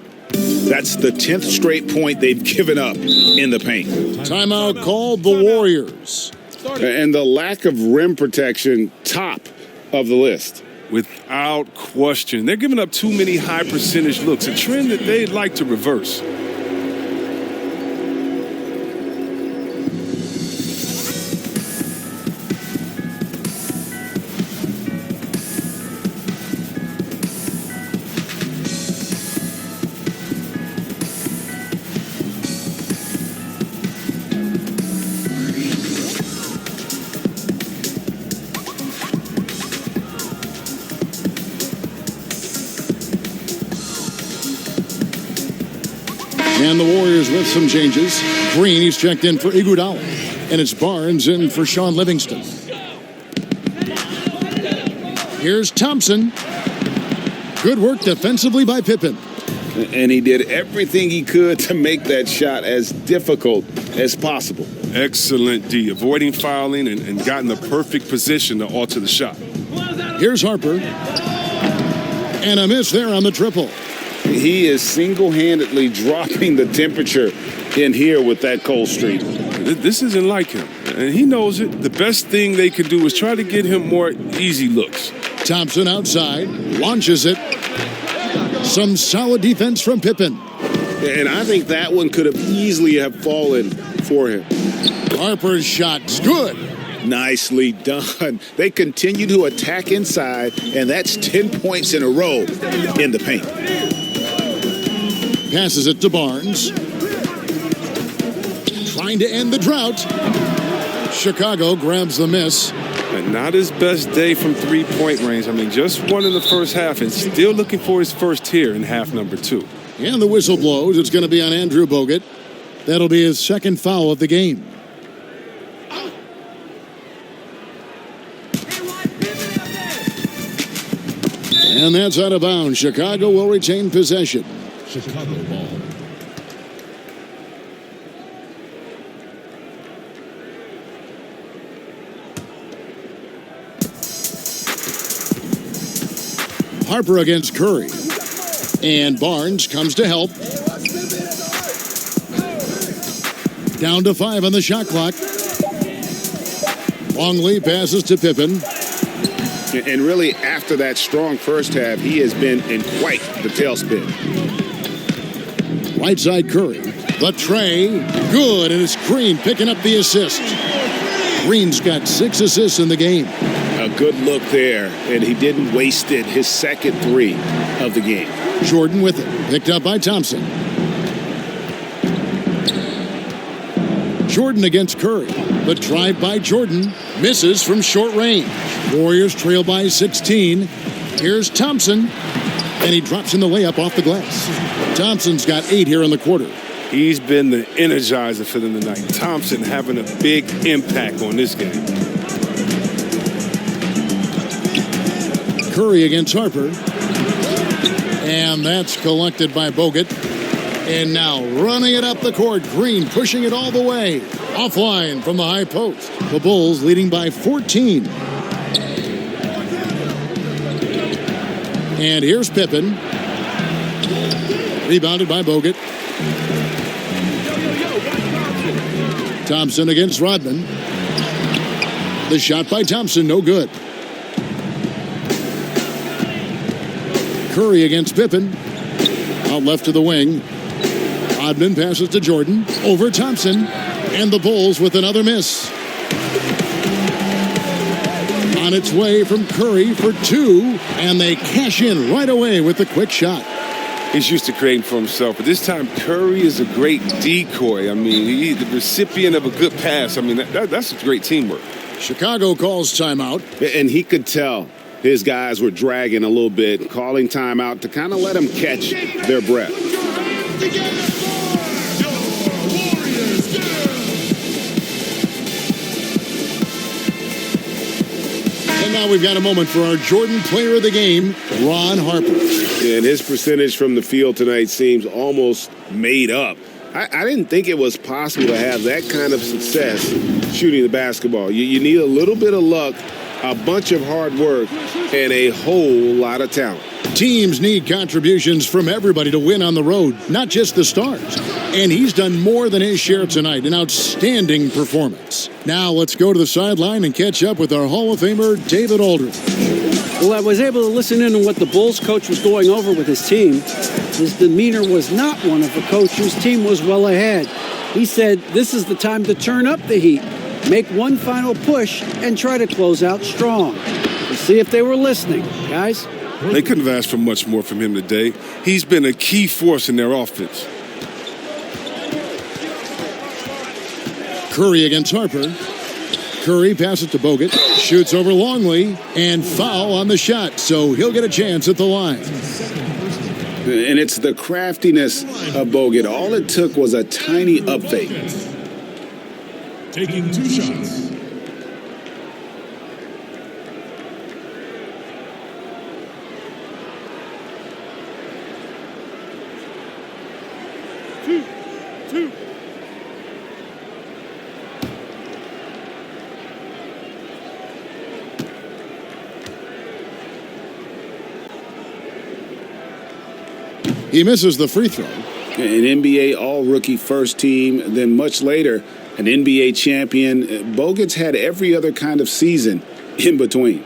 That's the 10th straight point they've given up in the paint. Timeout called the Warriors. And the lack of rim protection, top of the list. Without question. They're giving up too many high percentage looks, a trend that they'd like to reverse. And the Warriors with some changes. Green, he's checked in for Iguodala. And it's Barnes in for Sean Livingston. Here's Thompson. Good work defensively by Pippen. And he did everything he could to make that shot as difficult as possible. Excellent D, avoiding fouling and gotten the perfect position to alter the shot. Here's Harper. And a miss there on the triple. He is single-handedly dropping the temperature in here with that cold streak. This isn't like him, and he knows it. The best thing they can do is try to get him more easy looks. Thompson outside, launches it. Some solid defense from Pippen. And I think that one could have easily have fallen for him. Harper's shot's good. Nicely done. They continue to attack inside, and that's 10 points in a row in the paint. Passes it to Barnes. Trying to end the drought. Chicago grabs the miss. And not his best day from three-point range. I mean, just one in the first half and still looking for his first here in half number 2. And the whistle blows. It's going to be on Andrew Bogut. That'll be his second foul of the game. And that's out of bounds. Chicago will retain possession. Chicago ball. Harper against Curry. And Barnes comes to help. Down to 5 on the shot clock. Longley passes to Pippen. And really, after that strong first half, he has been in quite the tailspin. Right side Curry. The tray, good, and it's Green picking up the assist. Green's got 6 assists in the game. A good look there, and he didn't waste it. His second 3 of the game. Jordan with it, picked up by Thompson. Jordan against Curry. The drive by Jordan misses from short range. Warriors trail by 16. Here's Thompson, and he drops in the layup off the glass. Thompson's got 8 here in the quarter. He's been the energizer for them tonight. Thompson having a big impact on this game. Curry against Harper. And that's collected by Bogut. And now running it up the court. Green pushing it all the way. Offline from the high post. The Bulls leading by 14. And here's Pippen. Rebounded by Bogut. Thompson against Rodman. The shot by Thompson, no good. Curry against Pippen. Out left to the wing. Rodman passes to Jordan. Over Thompson. And the Bulls with another miss. On its way from Curry for 2. And they cash in right away with the quick shot. He's used to creating for himself, but this time Curry is a great decoy. I mean, he's the recipient of a good pass. I mean, that's great teamwork. Chicago calls timeout. And he could tell his guys were dragging a little bit, calling timeout to kind of let them catch their breath. And now we've got a moment for our Jordan Player of the Game, Ron Harper. And his percentage from the field tonight seems almost made up. I didn't think it was possible to have that kind of success shooting the basketball. You need a little bit of luck, a bunch of hard work, and a whole lot of talent. Teams need contributions from everybody to win on the road, not just the stars. And he's done more than his share tonight, an outstanding performance. Now let's go to the sideline and catch up with our Hall of Famer, David Aldridge. Well, I was able to listen in on what the Bulls coach was going over with his team. His demeanor was not one of a coach whose team was well ahead. He said, this is the time to turn up the heat, make one final push, and try to close out strong. We'll see if they were listening, guys. They couldn't have asked for much more from him today. He's been a key force in their offense. Curry against Harper. Curry passes to Bogut, shoots over Longley, and foul on the shot, so he'll get a chance at the line. And it's the craftiness of Bogut. All it took was a tiny up fake. Taking 2 shots. Two. He misses the free throw. An NBA all-rookie first team, then much later, an NBA champion. Bogut's had every other kind of season in between.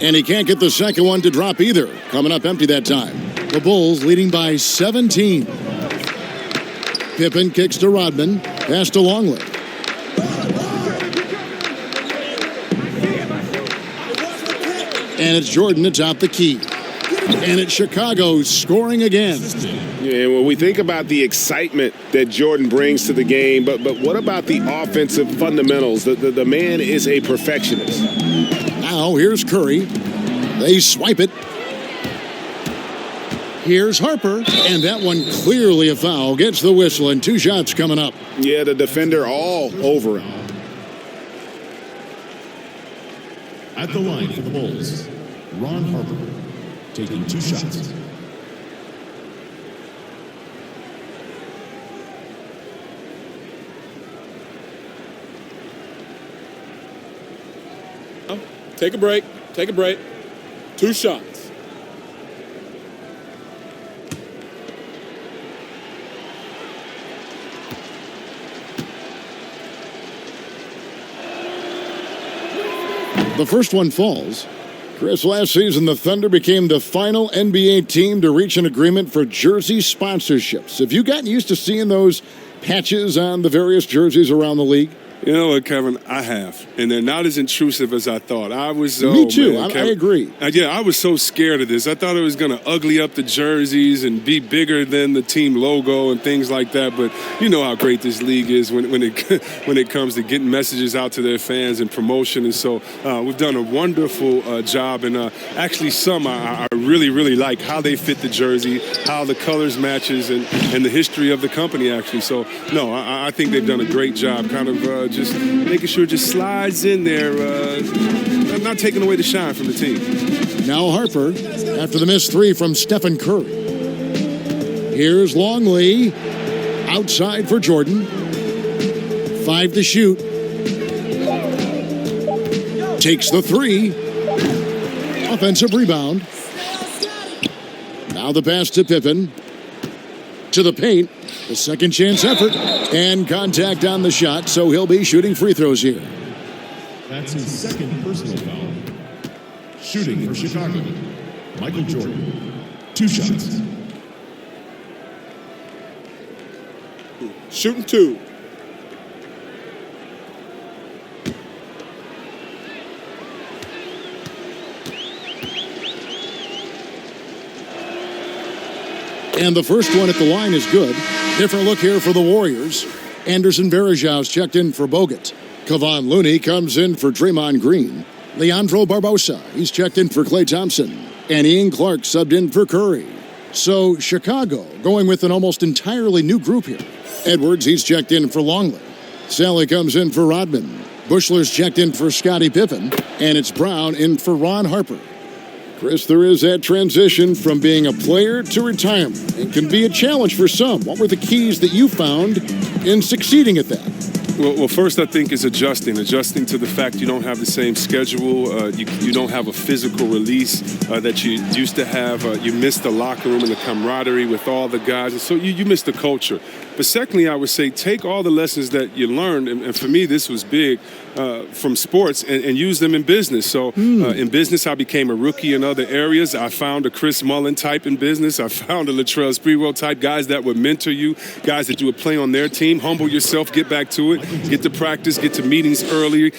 And he can't get the second one to drop either. Coming up empty that time. The Bulls leading by 17. Pippen kicks to Rodman. Pass to Longley. And it's Jordan to top the key. And it's Chicago scoring again. Yeah, when we think about the excitement that Jordan brings to the game, but what about the offensive fundamentals? The man is a perfectionist. Now here's Curry. They swipe it. Here's Harper, and that one clearly a foul. Gets the whistle, and 2 shots coming up. Yeah, the defender all over him. At the line for the Bulls, Ron Harper, taking 2 shots. Take a break. 2 shots. The first one falls. Chris, last season the Thunder became the final NBA team to reach an agreement for jersey sponsorships. Have you gotten used to seeing those patches on the various jerseys around the league? You know what, Kevin? I have. And they're not as intrusive as I thought. I was Me too. Man, I agree. I was so scared of this. I thought it was going to ugly up the jerseys and be bigger than the team logo and things like that. But you know how great this league is when it comes to getting messages out to their fans and promotion. And so we've done a wonderful job. And actually some I really, really like how they fit the jersey, how the colors matches, and the history of the company, actually. So, no, I think they've done a great job kind of just making sure it just slides in there, not taking away the shine from the team. Now Harper, after the missed three from Stephen Curry. Here's Longley, outside for Jordan. 5 to shoot. Takes the three. Offensive rebound. Now the pass to Pippen. To the paint. The second chance effort. And contact on the shot, so he'll be shooting free throws here. That's his second personal foul. Shooting for Chicago, Michael Jordan. 2 shots. Shooting 2. And the first one at the line is good. Different look here for the Warriors. Anderson Varejão's checked in for Bogut. Kevon Looney comes in for Draymond Green. Leandro Barbosa, he's checked in for Klay Thompson. And Ian Clark subbed in for Curry. So Chicago going with an almost entirely new group here. Edwards, he's checked in for Longley. Sally comes in for Rodman. Bushler's checked in for Scottie Pippen. And it's Brown in for Ron Harper. Chris, there is that transition from being a player to retirement. It can be a challenge for some. What were the keys that you found in succeeding at that? Well, first I think is adjusting to the fact you don't have the same schedule. You don't have a physical release that you used to have. You miss the locker room and the camaraderie with all the guys, and so you miss the culture. But secondly, I would say take all the lessons that you learned, and for me this was big, from sports and use them in business. So in business, I became a rookie in other areas. I found a Chris Mullin type in business. I found a Latrell Sprewell type, guys that would mentor you, guys that you would play on their team. Humble yourself, get back to it, get to practice, get to meetings early,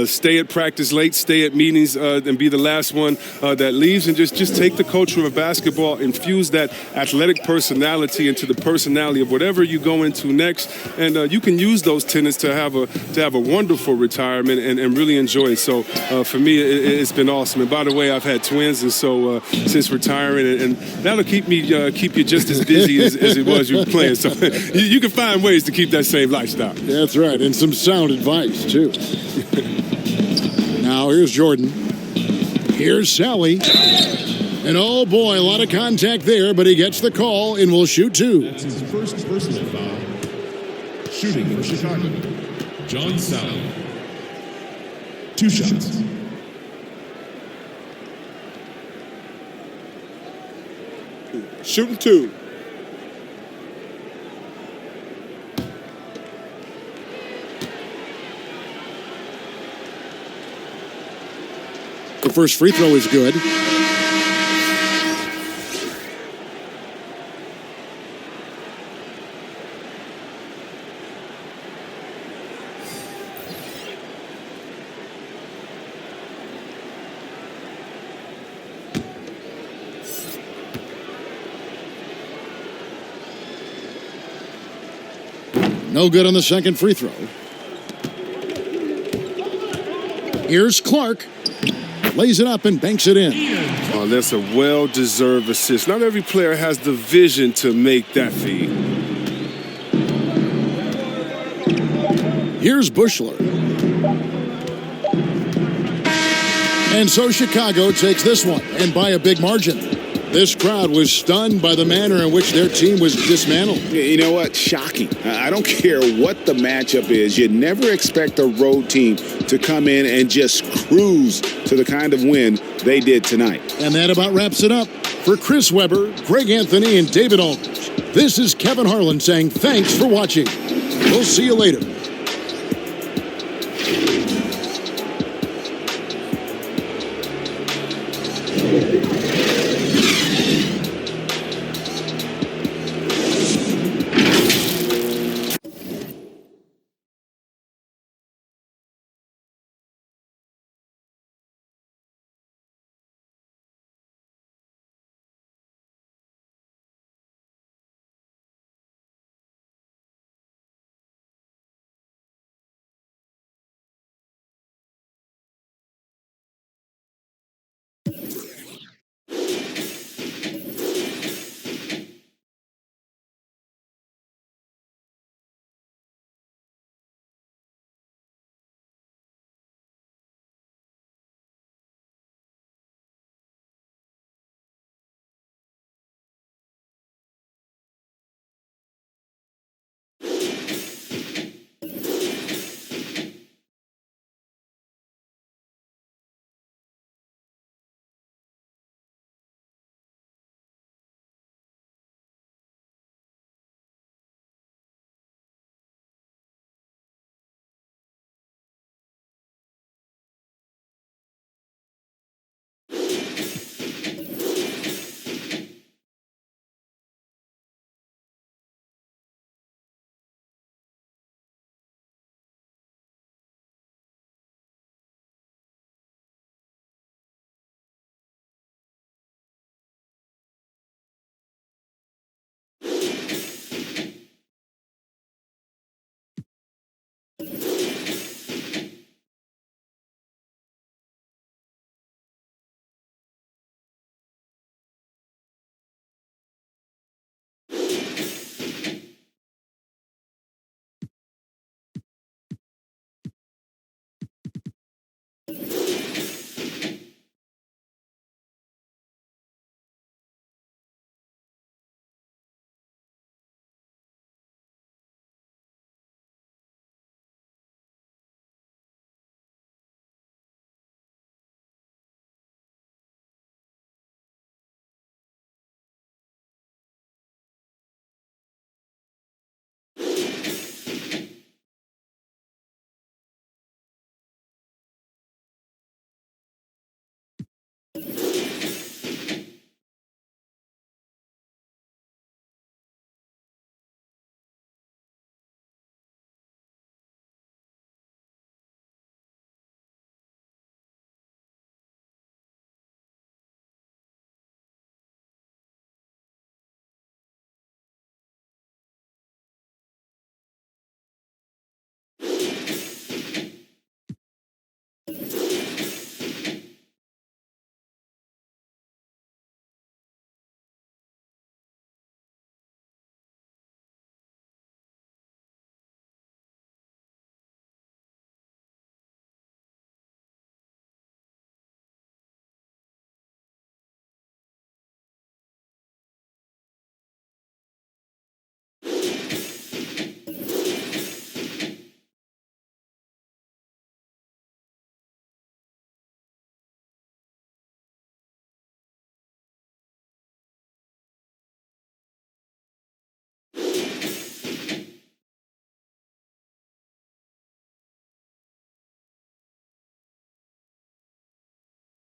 stay at practice late, stay at meetings, and be the last one that leaves, and just take the culture of basketball, infuse that athletic personality into the personality of whatever you go into next, and you can use those tenets to have a wonderful retirement and really enjoy it. So for me, it's been awesome. And by the way, I've had twins, and so since retiring, and that'll keep you just as busy as it was you were playing. So you can find ways to keep that same lifestyle. That's right, and some sound advice too. Now here's Jordan. Here's Sally. And oh boy, a lot of contact there, but he gets the call and will shoot 2. That's his first personal foul. Shooting for Chicago, John Sally. 2 shots. Shooting 2. The first free throw is good. No good on the second free throw. Here's Clark. Lays it up and banks it in. Oh, that's a well-deserved assist. Not every player has the vision to make that feed. Here's Bushler. And so Chicago takes this one, and by a big margin. This crowd was stunned by the manner in which their team was dismantled. You know what? Shocking. I don't care what the matchup is. You never expect a road team to come in and just cruise to the kind of win they did tonight. And that about wraps it up. For Chris Webber, Greg Anthony, and David Aldridge, this is Kevin Harlan saying thanks for watching. We'll see you later.